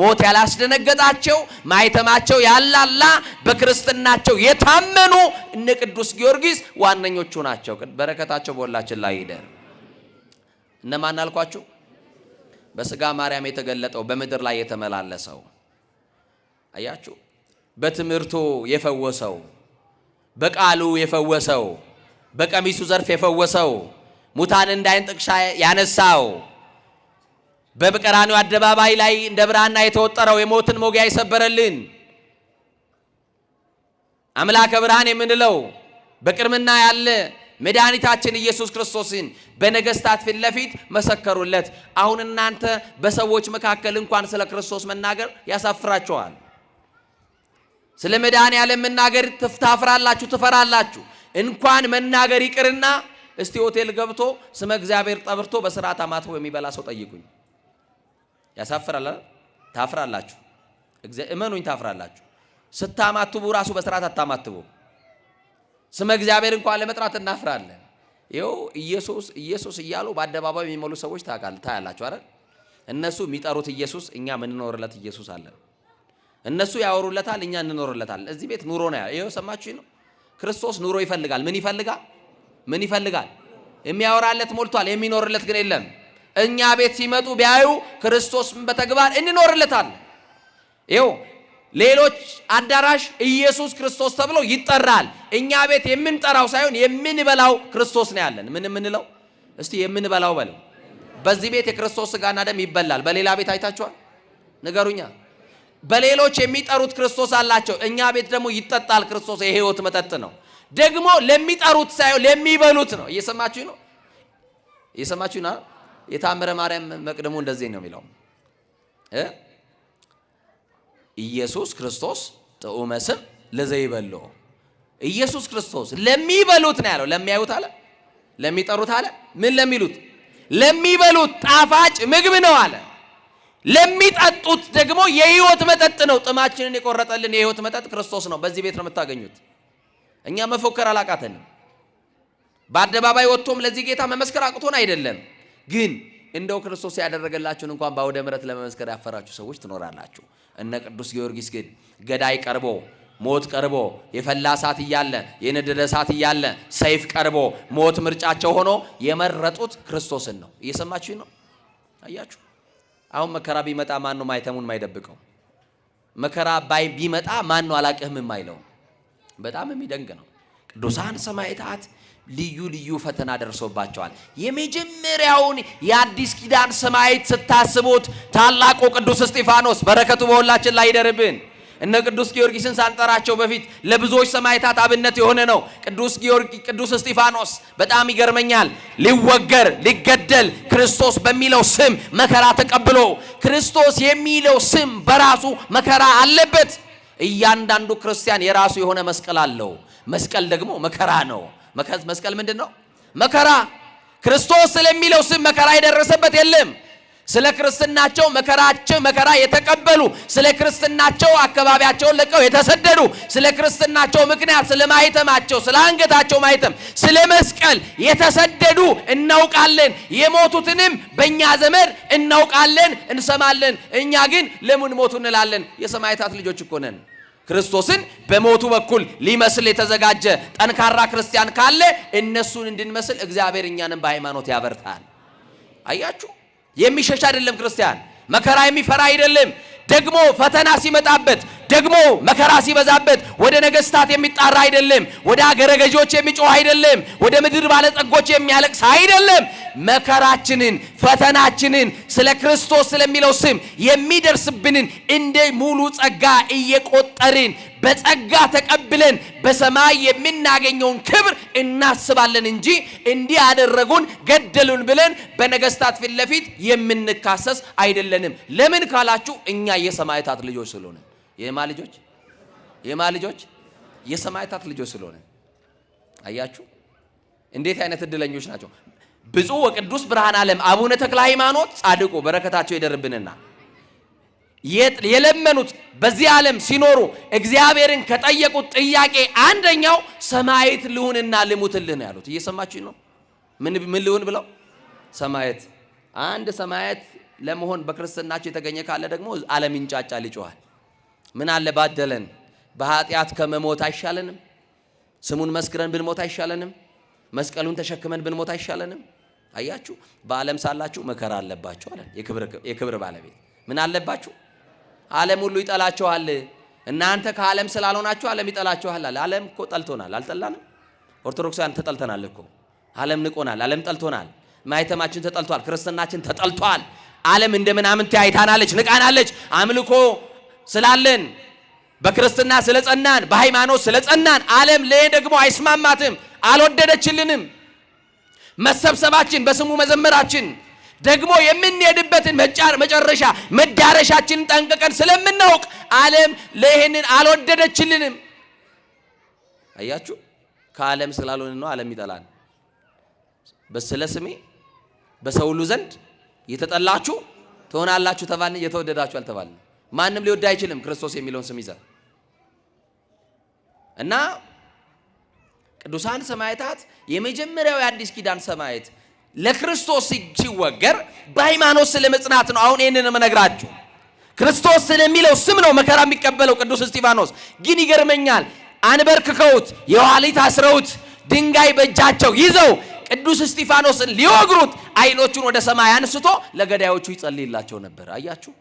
[SPEAKER 1] ሞት ያላስደነገጣቸው ማይተማቸው ያላላ በክርስትናቸው የታመኑ እነ ቅዱስ ጊዮርጊስ ዋነኞቹ ናቸው። በረከታቸው በሁላችን ላይ ይደር። እነማን አልኳችሁ? በስጋ ማርያም የተገለጠው በምድር ላይ የተመላለሰው አያችሁ፣ በትምህርቱ የፈወሰው፣ በቃሉ የፈወሰው፣ በቀሚሱ ዘርፍ የፈወሰው፣ ሙታን እንዳይን ጥቅሻ ያነሳው፣ በቀራንዮ አደባባይ ላይ እንደ ብራና የተወጠረው የሞትን ሞጊያ የሰበረልን አምላከ ብርሃን የምንለው በቅድምና ያለ መድኃኒታችን ኢየሱስ ክርስቶስን በነገስታት ፊት ለፊት መሰከሩለት። አሁን እናንተ በሰዎች መካከል እንኳን ስለ ክርስቶስ መናገር ያሳፍራችኋል። ስለ መድኃኒዓለም መናገር ታፍራላችሁ፣ ትፈራላችሁ። እንኳን መናገር ይቅርና እስቲ ሆቴል ገብቶ ስመ እግዚአብሔር ጠርቶ በስርዓት አማትቦ የሚበላ ሰው ጠይቁኝ። ያሳፍራል። ታፍራላችሁ። እመኑኝ ታፍራላችሁ። ስታማትቡ ራሱ በስርዓት አታማትቡ። ስመ እግዚአብሔር እንኳን ለመጥራት እናፍራለን። ይኸው ኢየሱስ እያሉ በአደባባይ የሚሞሉ ሰዎች ታያላችሁ አይደል? እነሱ የሚጠሩት ኢየሱስ፣ እኛ የምንኖርለት ኢየሱስ አለ። እነሱ ያወሩለታል፣ እኛ እንኖርለታለን። እዚህ ቤት ኑሮ ነው። ይኸው ሰማችሁ ነው። ክርስቶስ ኑሮ ይፈልጋል። ምን ይፈልጋል? የሚያወራለት ሞልቷል፣ የሚኖርለት ግን የለም። እኛ ቤት ሲመጡ ቢያዩ ክርስቶስ በተግባር እንኖርለታለን። ይኸው ሌሎች አዳራሽ ኢየሱስ ክርስቶስ ተብሎ ይጠራል። እኛ ቤት የምንጠራው ሳይሆን የምንበላው ክርስቶስ ነው ያለን። ምን የምንለው እስቲ የምንበላው በለው። በዚህ ቤት የክርስቶስ ስጋና ደም ይበላል። በሌላ ቤት አይታችኋል? ንገሩኛ። በሌሎች የሚጠሩት ክርስቶስ አላቸው። እኛ ቤት ደግሞ ይጠጣል ክርስቶስ። የሕይወት መጠጥ ነው። ደግሞ ለሚጠሩት ሳይሆን ለሚበሉት ነው። እየሰማችሁ ነው? የታምረ ማርያም መቅደሙ እንደዚህ ነው የሚለው ኢየሱስ ክርስቶስ ጥዑመ ስም ለዘይበልዑ። ኢየሱስ ክርስቶስ ለሚበሉት ነው ያለው። ለሚያዩት አለ፣ ለሚጠሩት አለ፣ ምን ለሚሉት? ለሚበሉት ጣፋጭ ምግብ ነው አለ። ለሚጠጡት ደግሞ የሕይወት መጠጥ ነው። ጥማችንን የቆረጠልን የሕይወት መጠጥ ክርስቶስ ነው። በዚህ ቤት ነው የምታገኙት። እኛ መፎከር አላቃተንም። በአደባባይ ወጥቶም ለዚህ ጌታ መመስከር አቅቶን አይደለም። ግን እንደው ክርስቶስ ያደረገላችሁን እንኳን በአውደ ምሕረት ለመመስከር ያፈራችሁ ሰዎች ትኖራላችሁ። እነ ቅዱስ ጊዮርጊስ ግን ገዳይ ቀርቦ ሞት ቀርቦ የፈላ እሳት እያለ የነደደ እሳት እያለ ሰይፍ ቀርቦ ሞት ምርጫቸው ሆኖ የመረጡት ክርስቶስን ነው። እየሰማችሁ ነው? አያችሁ? አሁን መከራ ቢመጣ ማን ነው ማይተሙን ማይደብቀው? መከራ ቢመጣ ማን ነው አላቅህም የማይለው? በጣም የሚደንቅ ነው። ቅዱሳን ሰማዕታት ልዩ ፈተና ደርሶባቸዋል። የመጀመሪያውን የአዲስ ኪዳን ሰማዕት ስታስቡት ታላቁ ቅዱስ እስጢፋኖስ በረከቱ በሁላችን ላይ ይደርብን። እነ ቅዱስ ጊዮርጊስን ሳንጠራቸው በፊት ለብዙዎች ሰማዕታት አብነት የሆነ ነው ቅዱስ እስጢፋኖስ። በጣም ይገርመኛል። ሊወገር ሊገደል ክርስቶስ በሚለው ስም መከራ ተቀብሎ፣ ክርስቶስ የሚለው ስም በራሱ መከራ አለበት። እያንዳንዱ ክርስቲያን የራሱ የሆነ መስቀል አለው። መስቀል ደግሞ መከራ ነው። መስቀል ምንድን ነው? መከራ። ክርስቶስ ስለሚለው ስም መከራ የደረሰበት የለም። ስለ ክርስትናቸው መከራ የተቀበሉ፣ ስለ ክርስትናቸው አካባቢያቸውን ለቀው የተሰደዱ፣ ስለ ክርስትናቸው ምክንያት ስለ ማይተማቸው፣ ስለ አንገታቸው ማይተም፣ ስለ መስቀል የተሰደዱ እናውቃለን። የሞቱትንም በእኛ ዘመን እናውቃለን፣ እንሰማለን። እኛ ግን ለምን ሞቱ እንላለን? የሰማዕታት ልጆች እኮ ነን። ክርስቶስን በሞቱ በኩል ሊመስል የተዘጋጀ ጠንካራ ክርስቲያን ካለ እነሱን እንድንመስል እግዚአብሔር እኛንም በሃይማኖት ያበርታል። አያችሁ? የሚሸሽ አይደለም ክርስቲያን። መከራ የሚፈራ አይደለም። ደግሞ ፈተና ሲመጣበት፣ ደግሞ መከራ ሲበዛበት ወደ ነገስታት የሚጣራ አይደለም። ወደ አገረ ገዢዎች የሚጮህ አይደለም። ወደ ምድር ባለጸጎች የሚያለቅስ አይደለም። መከራችንን ፈተናችንን ስለ ክርስቶስ ስለሚለው ስም የሚደርስብንን እንደ ሙሉ ጸጋ እየቆጠርን በጸጋ ተቀብለን በሰማይ የምናገኘውን ክብር እናስባለን እንጂ እንዲህ ያደረጉን ገደሉን ብለን በነገስታት ፊት ለፊት የምንካሰስ አይደለንም። ለምን ካላችሁ እኛ የሰማዕታት ልጆች ስለሆነ። የማ ልጆች የሰማዕታት ልጆች ስለሆነ። አያችሁ እንዴት አይነት እድለኞች ናቸው። ብፁዕ ወቅዱስ ብርሃነ ዓለም አቡነ ተክለ ሃይማኖት ጻድቁ በረከታቸው ይደርብንና የለመኑት በዚህ ዓለም ሲኖሩ እግዚአብሔርን ከጠየቁት ጥያቄ አንደኛው ሰማዕት ልሁንና ልሙትልህ ነው ያሉት። እየሰማችሁ ነው? ምን ልሁን ብለው? ሰማዕት። አንድ ሰማዕት ለመሆን በክርስትናቸው የተገኘ ካለ ደግሞ ዓለም ይንጫጫል፣ ይጮሃል። ምን አለ ባደለን፣ በኃጢአት ከመሞት አይሻለንም? ስሙን መስክረን ብንሞት አይሻለንም? መስቀሉን ተሸክመን ብንሞት አይሻለንም? አያችሁ በዓለም ሳላችሁ መከራ አለባችሁ አለ የክብር ባለቤት። ምን አለባችሁ? ዓለም ሁሉ ይጠላችኋል። እናንተ ከዓለም ስላልሆናችሁ ዓለም ይጠላችኋል አለ። ዓለም እኮ ጠልቶናል፣ አልጠላንም? ኦርቶዶክሳውያን ተጠልተናል እኮ። ዓለም ንቆናል፣ ዓለም ጠልቶናል። ማይተማችን ተጠልቷል፣ ክርስትናችን ተጠልቷል። ዓለም እንደ ምናምንቴ አይታናለች፣ ንቃናለች። አምልኮ ስላለን በክርስትና ስለጸናን በሃይማኖት ስለጸናን ዓለም ደግሞ አይስማማትም፣ አልወደደችልንም። መሰብሰባችን በስሙ መዘመራችን ደግሞ የምንሄድበትን መጨረሻ መዳረሻችንን ጠንቅቀን ስለምናውቅ ዓለም ለይህንን አልወደደችልንም። አያችሁ ከዓለም ስላልሆነ ነው ዓለም ይጠላን። በስለ ስሜ በሰው ሁሉ ዘንድ የተጠላችሁ ትሆናላችሁ ተባልን፣ እየተወደዳችሁ አልተባልን። ማንም ሊወድ አይችልም ክርስቶስ የሚለውን ስም ይዘን እና ቅዱሳን ሰማዕታት የመጀመሪያው የአዲስ ኪዳን ሰማዕት ለክርስቶስ ሲወገር በሃይማኖት ስለመጽናት ነው። አሁን ይሄንን መነግራችሁ ክርስቶስ ስለሚለው ስም ነው መከራ የሚቀበለው ቅዱስ እስጢፋኖስ። ግን ይገርመኛል፣ አንበርክከውት የኋሊት አስረውት ድንጋይ በእጃቸው ይዘው ቅዱስ እስጢፋኖስን ሊወግሩት አይኖቹን ወደ ሰማይ አንስቶ ለገዳዮቹ ይጸልይላቸው ነበር። አያችሁ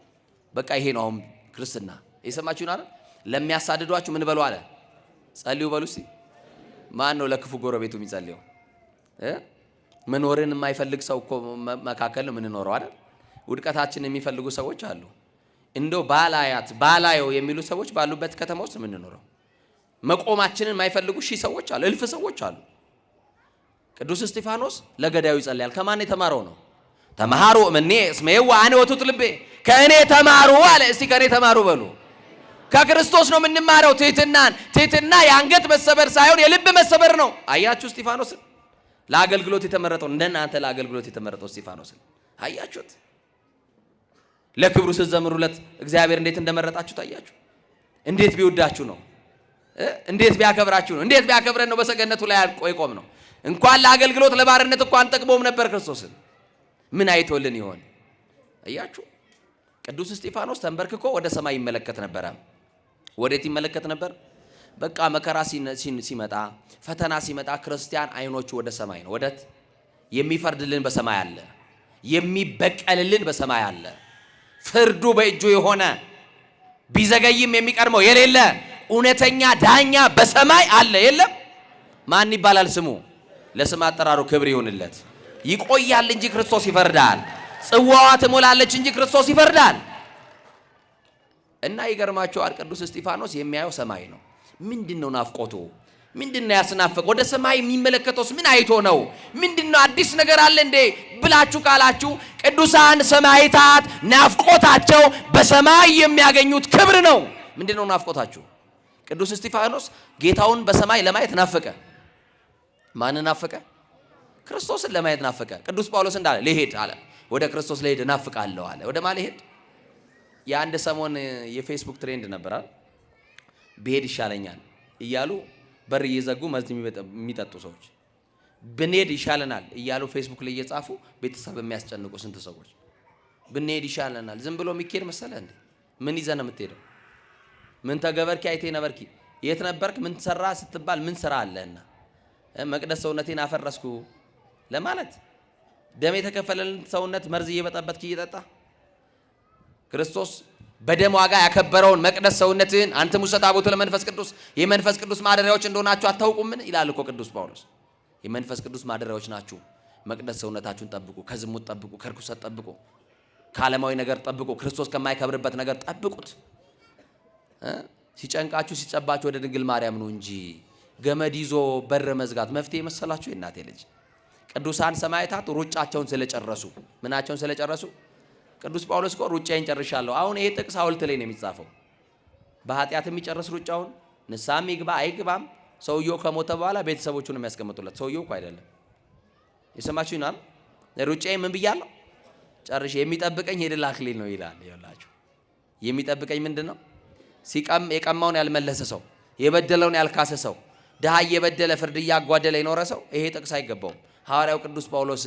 [SPEAKER 1] በቃ ይሄ ነው አሁን ክርስትና። የሰማችሁን አይደል? ለሚያሳድዷችሁ ምን በሉ አለ? ጸልዩ በሉ እስቲ። ማን ነው ለክፉ ጎረቤቱ የሚጸልየው? መኖርን የማይፈልግ ሰው እኮ መካከል ነው የምንኖረው አይደል? ውድቀታችን የሚፈልጉ ሰዎች አሉ። እንደው ባላየው የሚሉ ሰዎች ባሉበት ከተማ ውስጥ የምንኖረው። መቆማችንን የማይፈልጉ ሺህ ሰዎች አሉ፣ እልፍ ሰዎች አሉ። ቅዱስ እስጢፋኖስ ለገዳዩ ይጸልያል። ከማን የተማረው ነው? ተማሩ እምኔ እስመ የዋህ አነ ወቱት ልቤ፣ ከእኔ ተማሩ አለ። እስቲ ከእኔ ተማሩ በሉ። ከክርስቶስ ነው የምንማረው ትህትናን። ትህትና የአንገት መሰበር ሳይሆን የልብ መሰበር ነው። አያችሁ እስጢፋኖስን ለአገልግሎት የተመረጠው እንደናንተ ለአገልግሎት የተመረጠው እስጢፋኖስን አያችሁት? ለክብሩ ስትዘምሩለት እግዚአብሔር እንዴት እንደመረጣችሁ ታያችሁ። እንዴት ቢወዳችሁ ነው፣ እንዴት ቢያከብራችሁ ነው። እንዴት ቢያከብረን ነው በሰገነቱ ላይ ቆይቆም ነው። እንኳን ለአገልግሎት ለባርነት እንኳን ጠቅሞም ነበር ክርስቶስን። ምን አይቶልን ይሆን? አያችሁ ቅዱስ እስጢፋኖስ ተንበርክኮ ወደ ሰማይ ይመለከት ነበር። ወዴት ይመለከት ነበር? በቃ መከራ ሲመጣ ፈተና ሲመጣ ክርስቲያን አይኖቹ ወደ ሰማይ ነው። ወደት የሚፈርድልን በሰማይ አለ፣ የሚበቀልልን በሰማይ አለ። ፍርዱ በእጁ የሆነ ቢዘገይም የሚቀርመው የሌለ እውነተኛ ዳኛ በሰማይ አለ። የለም? ማን ይባላል ስሙ? ለስም አጠራሩ ክብር ይሁንለት። ይቆያል እንጂ ክርስቶስ ይፈርዳል። ጽዋዋ ትሞላለች እንጂ ክርስቶስ ይፈርዳል። እና ይገርማቸዋል። ቅዱስ እስጢፋኖስ የሚያየው ሰማይ ነው። ምንድነው ናፍቆቱ? ምንድነው ያስናፈቀው? ወደ ሰማይ የሚመለከተውስ ምን አይቶ ነው? ምንድነው አዲስ ነገር አለ እንዴ ብላችሁ ካላችሁ ቅዱሳን ሰማዕታት ናፍቆታቸው በሰማይ የሚያገኙት ክብር ነው። ምንድነው ናፍቆታችሁ? ቅዱስ እስጢፋኖስ ጌታውን በሰማይ ለማየት ናፈቀ። ማንን ናፈቀ? ክርስቶስን ለማየት ናፈቀ። ቅዱስ ጳውሎስ እንዳለ ልሄድ አለ፣ ወደ ክርስቶስ ልሄድ እናፍቃለሁ አለ። ወደ ማን ልሄድ? የአንድ ሰሞን የፌስቡክ ትሬንድ ነበራል። ብሄድ ይሻለኛል እያሉ በር እየዘጉ መርዝ የሚጠጡ ሰዎች፣ ብንሄድ ይሻለናል እያሉ ፌስቡክ ላይ እየጻፉ ቤተሰብ የሚያስጨንቁ ስንት ሰዎች። ብንሄድ ይሻለናል። ዝም ብሎ የሚኬድ መሰለ እንዴ? ምን ይዘህ ነው የምትሄደው? ምን ተገበርኪ አይቴ ነበርኪ? የት ነበርክ? ምን ሰራ ስትባል ምን ስራ አለህና? መቅደስ ሰውነቴን አፈረስኩ ለማለት ደም የተከፈለልን ሰውነት መርዝ እየበጠበጥክ እየጠጣ ክርስቶስ በደም ዋጋ ያከበረውን መቅደስ ሰውነትን አንተ ሙሰት አቦቱ ለመንፈስ ቅዱስ የመንፈስ ቅዱስ ማደሪያዎች እንደሆናችሁ አታውቁምን? ይላል እኮ ቅዱስ ጳውሎስ። የመንፈስ ቅዱስ ማደሪያዎች ናችሁ። መቅደስ ሰውነታችሁን ጠብቁ፣ ከዝሙት ጠብቁ፣ ከርኩሰት ጠብቁ፣ ከዓለማዊ ነገር ጠብቁ፣ ክርስቶስ ከማይከብርበት ነገር ጠብቁት። ሲጨንቃችሁ ሲጨባችሁ ወደ ድንግል ማርያም ነው እንጂ ገመድ ይዞ በር መዝጋት መፍትሄ መሰላችሁ? የእናቴ ልጅ ቅዱሳን ሰማዕታት ሩጫቸውን ስለጨረሱ ምናቸውን ስለጨረሱ ቅዱስ ጳውሎስ እኮ ሩጫዬን ጨርሻለሁ። አሁን ይሄ ጥቅስ ሐውልት ላይ ነው የሚጻፈው። በኃጢአት የሚጨርስ ሩጫውን ንስሐም ይግባ አይግባም ሰውየው ከሞተ በኋላ ቤተሰቦቹን የሚያስቀምጡለት ሰውየው እኮ አይደለም። የሰማችሁኝ ነው? ሩጫዬን ምን ብያለሁ? ጨርሼ የሚጠብቀኝ የድል አክሊል ነው ይላል። ይላችሁ የሚጠብቀኝ ምንድነው? የቀማውን ያልመለሰ ሰው፣ የበደለውን ያልካሰ ሰው፣ ድሃ እየበደለ ፍርድ እያጓደለ የኖረ ሰው ይሄ ጥቅስ አይገባውም። ሐዋርያው ቅዱስ ጳውሎስ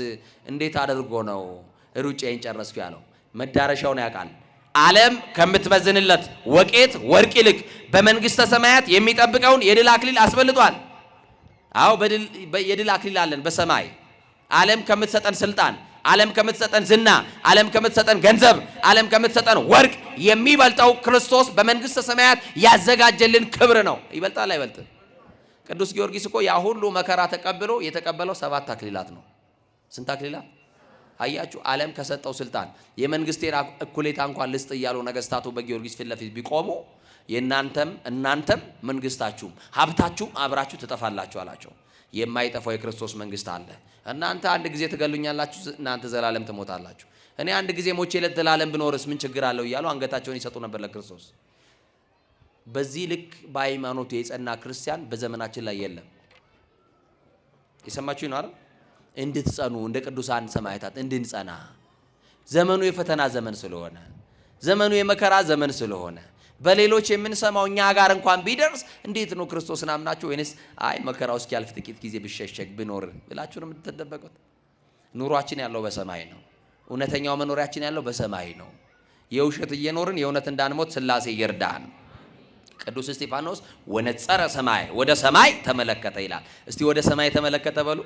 [SPEAKER 1] እንዴት አድርጎ ነው ሩጫዬን ጨረስኩ ያለው? መዳረሻውን ያውቃል። ዓለም ከምትመዝንለት ወቄት ወርቅ ይልቅ በመንግስተ ሰማያት የሚጠብቀውን የድል አክሊል አስበልጧል። አዎ የድል አክሊል አለን በሰማይ። ዓለም ከምትሰጠን ስልጣን፣ ዓለም ከምትሰጠን ዝና፣ ዓለም ከምትሰጠን ገንዘብ፣ ዓለም ከምትሰጠን ወርቅ የሚበልጠው ክርስቶስ በመንግስተ ሰማያት ያዘጋጀልን ክብር ነው። ይበልጣል አይበልጥም? ቅዱስ ጊዮርጊስ እኮ ያ ሁሉ መከራ ተቀብሎ የተቀበለው 7 አክሊላት ነው። ስንት አክሊላት? አያችሁ፣ ዓለም ከሰጠው ስልጣን የመንግስቴን እኩሌታ እንኳን ልስጥ እያሉ ነገስታቱ በጊዮርጊስ ፊት ለፊት ቢቆሙ እናንተም መንግስታችሁም ሀብታችሁም አብራችሁ ትጠፋላችሁ አላቸው። የማይጠፋው የክርስቶስ መንግስት አለ። እናንተ አንድ ጊዜ ትገሉኛላችሁ፣ እናንተ ዘላለም ትሞታላችሁ። እኔ አንድ ጊዜ ሞቼ ለዘላለም ብኖርስ ምን ችግር አለው እያሉ አንገታቸውን ይሰጡ ነበር ለክርስቶስ። በዚህ ልክ በሃይማኖቱ የጸና ክርስቲያን በዘመናችን ላይ የለም። የሰማችሁ ነው አይደል? እንድትጸኑ እንደ ቅዱሳን ሰማዕታት እንድንጸና ዘመኑ የፈተና ዘመን ስለሆነ ዘመኑ የመከራ ዘመን ስለሆነ በሌሎች የምንሰማው እኛ ጋር እንኳን ቢደርስ እንዴት ነው ክርስቶስን አምናችሁ ወይንስ አይ መከራው እስኪያልፍ ጥቂት ጊዜ ብሸሸግ ብኖር ብላችሁ ነው የምትደበቁት? ኑሯችን ያለው በሰማይ ነው። እውነተኛው መኖሪያችን ያለው በሰማይ ነው። የውሸት እየኖርን የእውነት እንዳንሞት ሥላሴ ይርዳን። ቅዱስ እስጢፋኖስ ወነጸረ ሰማይ ወደ ሰማይ ተመለከተ ይላል። እስቲ ወደ ሰማይ ተመለከተ በሉ።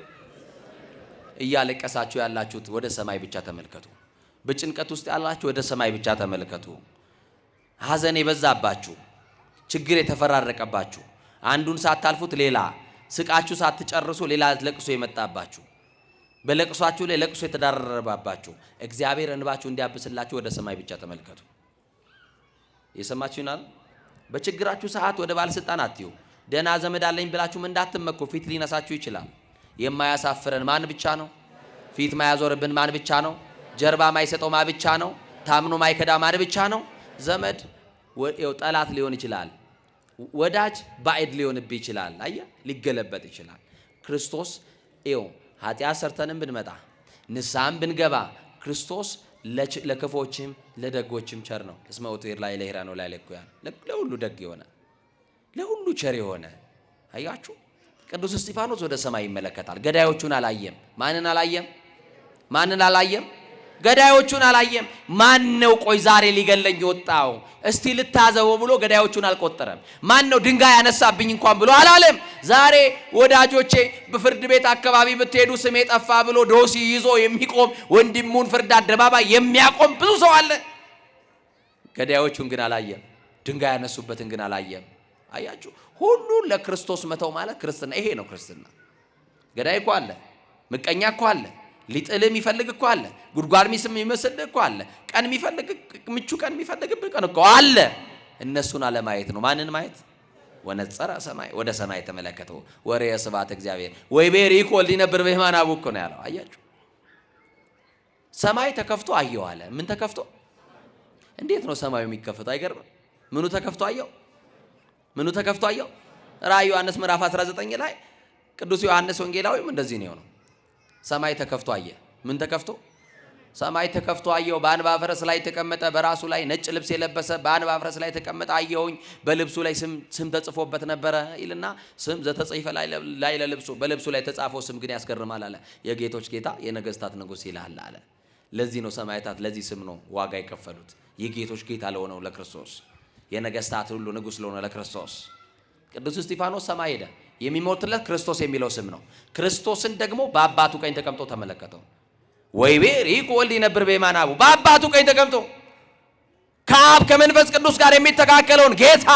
[SPEAKER 1] እያለቀሳችሁ ያላችሁት ወደ ሰማይ ብቻ ተመልከቱ። በጭንቀት ውስጥ ያላችሁ ወደ ሰማይ ብቻ ተመልከቱ። ሐዘን የበዛባችሁ፣ ችግር የተፈራረቀባችሁ፣ አንዱን ሳታልፉት ሌላ ስቃችሁ ሳትጨርሱ ሌላ ለቅሶ የመጣባችሁ፣ በለቅሷችሁ ላይ ለቅሶ የተዳረረባችሁ እግዚአብሔር እንባችሁ እንዲያብስላችሁ ወደ ሰማይ ብቻ ተመልከቱ። የሰማችሁናል? በችግራችሁ ሰዓት ወደ ባለስልጣን አትዩ። ደህና ዘመድ አለኝ ብላችሁም እንዳትመኩ። ፊት ሊነሳችሁ ይችላል። የማያሳፍረን ማን ብቻ ነው? ፊት ማያዞርብን ማን ብቻ ነው? ጀርባ ማይሰጠው ማን ብቻ ነው? ታምኖ ማይከዳ ማን ብቻ ነው? ዘመድ ጠላት ሊሆን ይችላል። ወዳጅ ባዕድ ሊሆንብህ ይችላል። አየ ሊገለበጥ ይችላል። ክርስቶስ ኃጢአት ሰርተንም ብንመጣ ንስሐም ብንገባ ክርስቶስ ለክፎችም ለደጎችም ቸር ነው። እስመ ውእቱ ላይ ለሄራ ነው ላይ ለኩያን ለሁሉ ደግ የሆነ ለሁሉ ቸር የሆነ አያችሁ። ቅዱስ እስጢፋኖስ ወደ ሰማይ ይመለከታል። ገዳዮቹን አላየም። ማንን አላየም? ማንን አላየም? ገዳዮቹን አላየም። ማን ነው ቆይ ዛሬ ሊገለኝ ወጣው እስቲ ልታዘበው ብሎ ገዳዮቹን አልቆጠረም። ማን ነው ድንጋይ ያነሳብኝ እንኳን ብሎ አላለም። ዛሬ ወዳጆቼ በፍርድ ቤት አካባቢ ብትሄዱ ስሜ ጠፋ ብሎ ዶሲ ይዞ የሚቆም ወንድሙን ፍርድ አደባባይ የሚያቆም ብዙ ሰው አለ። ገዳዮቹን ግን አላየም። ድንጋይ ያነሱበትን ግን አላየም። አያችሁ፣ ሁሉ ለክርስቶስ መተው ማለት ክርስትና ይሄ ነው። ክርስትና ገዳይ እኮ አለ፣ ምቀኛ እኮ አለ፣ ሊጥልም ይፈልግ እኮ አለ፣ ጉድጓድ ሚስም ይመስል እኮ አለ፣ ቀን የሚፈልግ ምቹ ቀን የሚፈልግብህ ቀን እኮ አለ። እነሱን አለማየት ነው። ማንን ማየት? ወነጸረ ሰማይ ወደ ሰማይ ተመለከተው ወሬ ስብሐት እግዚአብሔር ወይ ቤሪኮ ሊነብር በየማን አቡክ ነው ያለው። አያችሁ፣ ሰማይ ተከፍቶ አየው አለ። ምን ተከፍቶ? እንዴት ነው ሰማዩ የሚከፈተው? አይገርምም? ምኑ ተከፍቶ አየው? ምኑ ተከፍቶ አየው? ራእይ ዮሐንስ ምዕራፍ 19 ላይ ቅዱስ ዮሐንስ ወንጌላዊም እንደዚህ ነው የሆነው። ሰማይ ተከፍቶ አየ። ምን ተከፍቶ? ሰማይ ተከፍቶ አየው። በአንባ ፈረስ ላይ ተቀመጠ፣ በራሱ ላይ ነጭ ልብስ የለበሰ በአንባ ፈረስ ላይ ተቀመጠ አየሁኝ። በልብሱ ላይ ስም ተጽፎበት ነበረ ይልና ስም ዘተጽፈ ላይ ለልብሱ በልብሱ ላይ ተጻፈው ስም ግን ያስገርማል አለ። የጌቶች ጌታ የነገስታት ንጉሥ ይላል አለ። ለዚህ ነው ሰማዕታት ለዚህ ስም ነው ዋጋ የከፈሉት። የጌቶች ጌታ ለሆነው ለክርስቶስ፣ የነገስታት ሁሉ ንጉሥ ለሆነ ለክርስቶስ። ቅዱስ እስጢፋኖስ ሰማይ ሄደ። የሚሞትለት ክርስቶስ የሚለው ስም ነው። ክርስቶስን ደግሞ በአባቱ ቀኝ ተቀምጦ ተመለከተው። ወይ ቤሪኮ ወልድ ይነብር በየማነ አቡ፣ በአባቱ ቀኝ ተቀምጦ ከአብ ከመንፈስ ቅዱስ ጋር የሚተካከለውን ጌታ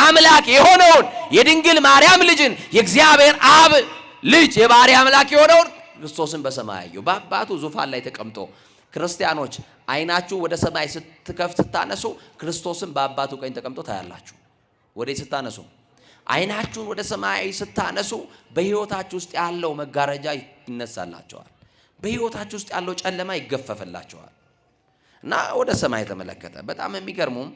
[SPEAKER 1] አምላክ የሆነውን የድንግል ማርያም ልጅን የእግዚአብሔር አብ ልጅ የባሕርይ አምላክ የሆነውን ክርስቶስን በሰማይ አየው፣ በአባቱ ዙፋን ላይ ተቀምጦ። ክርስቲያኖች አይናችሁ ወደ ሰማይ ስትከፍት ስታነሱ ክርስቶስን በአባቱ ቀኝ ተቀምጦ ታያላችሁ። ወደ ስታነሱ አይናችሁን ወደ ሰማይ ስታነሱ በህይወታችሁ ውስጥ ያለው መጋረጃ ይነሳላችኋል። በህይወታችሁ ውስጥ ያለው ጨለማ ይገፈፈላችኋል። እና ወደ ሰማይ ተመለከተ። በጣም የሚገርሙም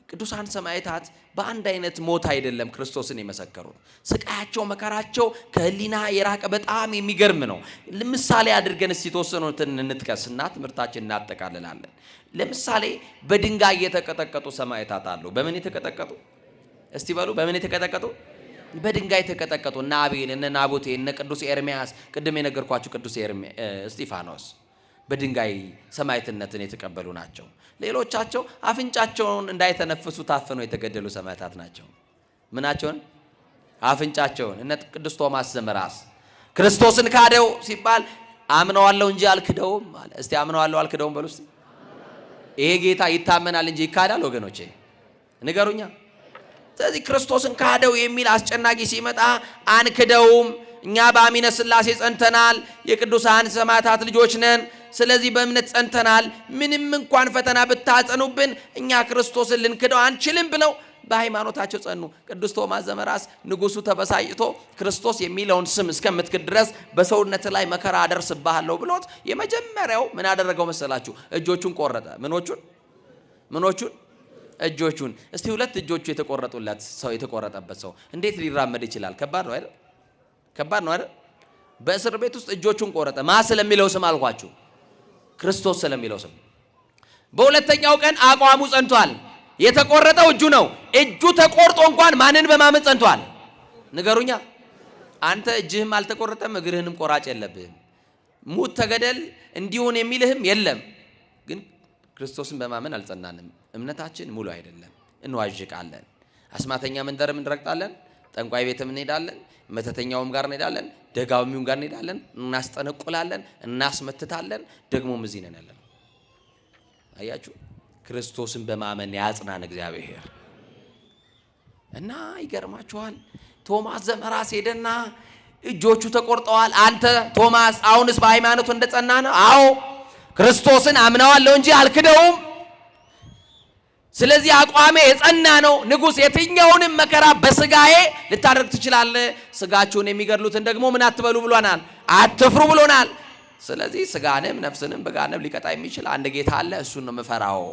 [SPEAKER 1] ቅዱሳን ሰማዕታት በአንድ አይነት ሞት አይደለም ክርስቶስን የመሰከሩት። ስቃያቸው መከራቸው ከህሊና የራቀ በጣም የሚገርም ነው። ለምሳሌ አድርገን እስቲ ተወሰኑትን እንጥቀስና ትምህርታችን እናጠቃልላለን። ለምሳሌ በድንጋይ የተቀጠቀጡ ሰማዕታት አሉ። በምን የተቀጠቀጡ? እስቲ በሉ በምን የተቀጠቀጡ? በድንጋይ የተቀጠቀጡ እነ አቤል፣ እነ ናቡቴ፣ እነ ቅዱስ ኤርሚያስ፣ ቅድም የነገርኳችሁ ቅዱስ እስጢፋኖስ በድንጋይ ሰማዕትነትን የተቀበሉ ናቸው። ሌሎቻቸው አፍንጫቸውን እንዳይተነፍሱ ታፍነው የተገደሉ ሰማዕታት ናቸው። ምናቸውን? አፍንጫቸውን። እነ ቅዱስ ቶማስ ዘመራስ ክርስቶስን ካደው ሲባል አምነዋለሁ እንጂ አልክደውም አለ። እስቲ አምነዋለሁ አልክደውም በሉ እስቲ። ይሄ ጌታ ይታመናል እንጂ ይካዳል? ወገኖቼ ንገሩኛ። ስለዚህ ክርስቶስን ካደው የሚል አስጨናቂ ሲመጣ አንክደውም፣ እኛ በአሚነ ሥላሴ ጸንተናል፣ የቅዱሳን ሰማዕታት ልጆች ነን፣ ስለዚህ በእምነት ጸንተናል፣ ምንም እንኳን ፈተና ብታጸኑብን እኛ ክርስቶስን ልንክደው አንችልም ብለው በሃይማኖታቸው ጸኑ። ቅዱስ ቶማስ ዘመራስ ንጉሱ ተበሳጭቶ ክርስቶስ የሚለውን ስም እስከምትክድ ድረስ በሰውነት ላይ መከራ አደርስብሃለሁ ብሎት የመጀመሪያው ምን አደረገው መሰላችሁ? እጆቹን ቆረጠ። ምኖቹን? እጆቹን። እስቲ ሁለት እጆቹ የተቆረጡለት ሰው የተቆረጠበት ሰው እንዴት ሊራመድ ይችላል? ከባድ ነው አይደል? ከባድ ነው አይደል? በእስር ቤት ውስጥ እጆቹን ቆረጠ። ማ ስለሚለው ስም አልኳችሁ? ክርስቶስ ስለሚለው ስም። በሁለተኛው ቀን አቋሙ ጸንቷል። የተቆረጠው እጁ ነው። እጁ ተቆርጦ እንኳን ማንን በማመን ጸንቷል? ንገሩኛ። አንተ እጅህም አልተቆረጠም፣ እግርህንም ቆራጭ የለብህም፣ ሙት ተገደል እንዲሁን የሚልህም የለም። ግን ክርስቶስን በማመን አልጸናንም። እምነታችን ሙሉ አይደለም። እንዋዥቃለን። አስማተኛ መንደርም እንረግጣለን፣ ጠንቋይ ቤትም እንሄዳለን፣ መተተኛውም ጋር እንሄዳለን፣ ደጋሚውም ጋር እንሄዳለን፣ እናስጠነቁላለን፣ እናስመትታለን። ደግሞም እዚህ ነን ያለን። አያችሁ፣ ክርስቶስን በማመን ያጽናን እግዚአብሔር። እና ይገርማችኋል፣ ቶማስ ዘመራስ ሄደና እጆቹ ተቆርጠዋል። አንተ ቶማስ አሁንስ በሃይማኖቱ እንደጸና ነው? አዎ ክርስቶስን አምነዋለሁ እንጂ አልክደውም። ስለዚህ አቋሜ የጸና ነው። ንጉሥ የትኛውንም መከራ በስጋዬ ልታደርግ ትችላለህ፣ ስጋችሁን የሚገድሉትን ደግሞ ምን አትበሉ ብሎናል? አትፍሩ ብሎናል። ስለዚህ ስጋንም ነፍስንም በገሃነም ሊቀጣ የሚችል አንድ ጌታ አለ፣ እሱን ነው የምፈራው።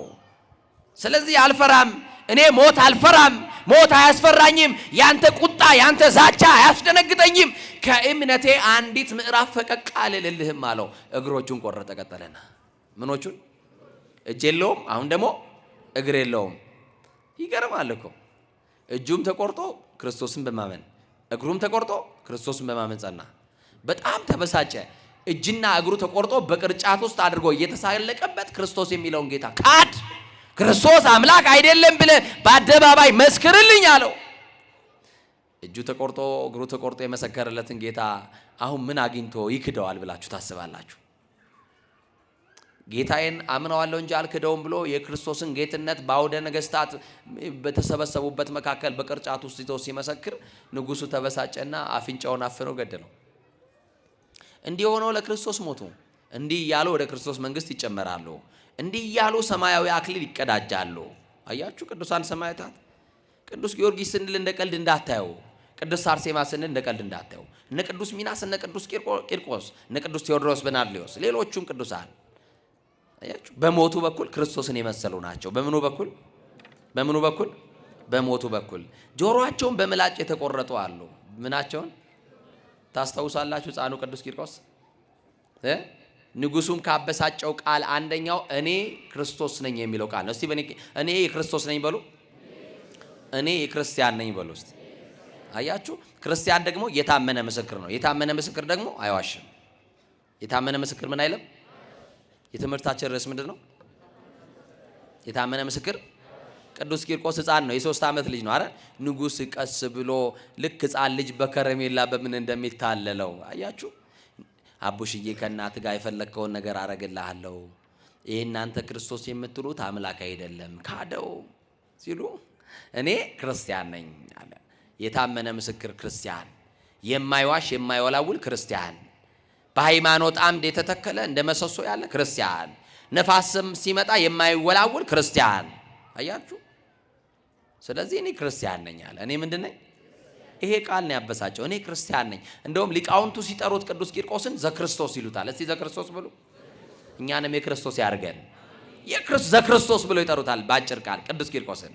[SPEAKER 1] ስለዚህ አልፈራም፣ እኔ ሞት አልፈራም፣ ሞት አያስፈራኝም፣ ያንተ ቁጣ ያንተ ዛቻ አያስደነግጠኝም፣ ከእምነቴ አንዲት ምዕራፍ ፈቀቅ አልልልህም አለው። እግሮቹን ቆረጠ። ቀጠለና ምኖቹን? እጅ የለውም፣ አሁን ደግሞ እግር የለውም። ይገርማል እኮ። እጁም ተቆርጦ ክርስቶስን በማመን እግሩም ተቆርጦ ክርስቶስን በማመን ጸና። በጣም ተበሳጨ። እጅና እግሩ ተቆርጦ በቅርጫት ውስጥ አድርጎ እየተሳለቀበት ክርስቶስ የሚለውን ጌታ ካድ፣ ክርስቶስ አምላክ አይደለም ብለህ በአደባባይ መስክርልኝ አለው። እጁ ተቆርጦ እግሩ ተቆርጦ የመሰከረለትን ጌታ አሁን ምን አግኝቶ ይክደዋል ብላችሁ ታስባላችሁ? ጌታዬን አምነዋለሁ እንጂ አልክደውም ብሎ የክርስቶስን ጌትነት በአውደ ነገሥታት በተሰበሰቡበት መካከል በቅርጫት ውስጥ ይዞ ሲመሰክር ንጉሡ ተበሳጨና አፍንጫውን አፍነው ገደለው። እንዲህ ሆነው ለክርስቶስ ሞቱ። እንዲህ እያሉ ወደ ክርስቶስ መንግሥት ይጨመራሉ። እንዲህ እያሉ ሰማያዊ አክሊል ይቀዳጃሉ። አያችሁ ቅዱሳን ሰማዕታት። ቅዱስ ጊዮርጊስ ስንል እንደ ቀልድ እንዳታዩ፣ ቅዱስ አርሴማ ስንል እንደ ቀልድ እንዳታዩ። እነ ቅዱስ ሚናስ፣ እነ ቅዱስ ቂርቆስ፣ እነ ቅዱስ ቴዎድሮስ በናርዲዮስ፣ ሌሎቹም ቅዱሳን አያችሁ በሞቱ በኩል ክርስቶስን የመሰሉ ናቸው። በምኑ በኩል? በሞቱ በኩል። ጆሮአቸውን በምላጭ የተቆረጡ አሉ። ምናቸውን ታስታውሳላችሁ? ሕፃኑ ቅዱስ ቂርቆስ ንጉሱን ካበሳጨው ቃል አንደኛው እኔ ክርስቶስ ነኝ የሚለው ቃል ነው። እስቲ እኔ የክርስቶስ ነኝ በሉ። እኔ የክርስቲያን ነኝ በሉ እስቲ። አያችሁ ክርስቲያን ደግሞ የታመነ ምስክር ነው። የታመነ ምስክር ደግሞ አይዋሽም። የታመነ ምስክር ምን አይልም? የትምህርታችን ርዕስ ምንድን ነው? የታመነ ምስክር። ቅዱስ ቂርቆስ ሕፃን ነው፣ የ3 ዓመት ልጅ ነው። አረ ንጉሥ ቀስ ብሎ ልክ ሕፃን ልጅ በከረሜላ በምን እንደሚታለለው አያችሁ። አቡሽዬ ከእናት ጋር የፈለግከውን ነገር አረግልሃለሁ፣ ይህ እናንተ ክርስቶስ የምትሉት አምላክ አይደለም ካደው ሲሉ እኔ ክርስቲያን ነኝ አለ። የታመነ ምስክር ክርስቲያን፣ የማይዋሽ የማይወላውል ክርስቲያን፣ በሃይማኖት አምድ የተተከለ እንደ መሰሶ ያለ ክርስቲያን፣ ነፋስም ሲመጣ የማይወላውል ክርስቲያን። አያችሁ ስለዚህ እኔ ክርስቲያን ነኝ አለ። እኔ ምንድን ነኝ? ይሄ ቃል ነው ያበሳጨው። እኔ ክርስቲያን ነኝ። እንደውም ሊቃውንቱ ሲጠሩት ቅዱስ ቂርቆስን ዘክርስቶስ ይሉታል። እስቲ ዘክርስቶስ ብሉ። እኛንም የክርስቶስ ያርገን። ዘክርስቶስ ብሎ ይጠሩታል በአጭር ቃል ቅዱስ ቂርቆስን።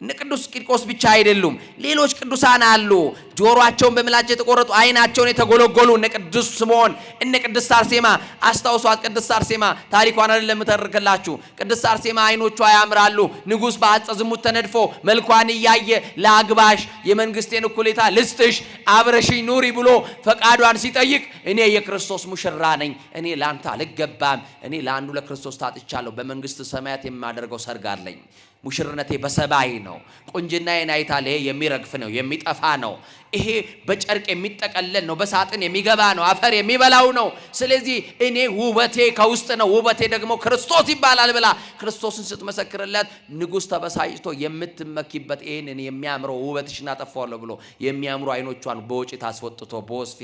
[SPEAKER 1] እነ ቅዱስ ቂርቆስ ብቻ አይደሉም፣ ሌሎች ቅዱሳን አሉ። ጆሮአቸውን በምላጭ የተቆረጡ፣ አይናቸውን የተጎለጎሉ እነ ቅዱስ ስምዖን፣ እነ ቅድስት አርሴማ። አስታውሷት ቅድስት አርሴማ። ታሪኳን አይደለም የምተርክላችሁ። ቅድስት አርሴማ አይኖቿ ያምራሉ። ንጉሥ በአጸ ዝሙት ተነድፎ መልኳን እያየ ለአግባሽ የመንግስቴን እኩሌታ ልስጥሽ አብረሽኝ ኑሪ ብሎ ፈቃዷን ሲጠይቅ እኔ የክርስቶስ ሙሽራ ነኝ፣ እኔ ላንተ አልገባም፣ እኔ ለአንዱ ለክርስቶስ ታጥቻለሁ፣ በመንግስት ሰማያት የማደርገው ሰርግ አለኝ፣ ሙሽርነቴ በሰማይ ነው፣ ቁንጅናዬን አይታል፣ ይሄ የሚረግፍ ነው የሚጠፋ ነው፣ ይሄ በጨርቅ የሚጠቀለል ነው፣ በሳጥን የሚገባ ነው፣ አፈር የሚበላው ነው። ስለዚህ እኔ ውበቴ ከውስጥ ነው፣ ውበቴ ደግሞ ክርስቶስ ይባላል ብላ ክርስቶስን ስትመሰክርለት ንጉሥ ተበሳጭቶ የምትመኪበት ይሄንን የሚያምረው ውበትሽን አጠፋዋለሁ ብሎ የሚያምሩ አይኖቿን በወጭት አስወጥቶ በወስፌ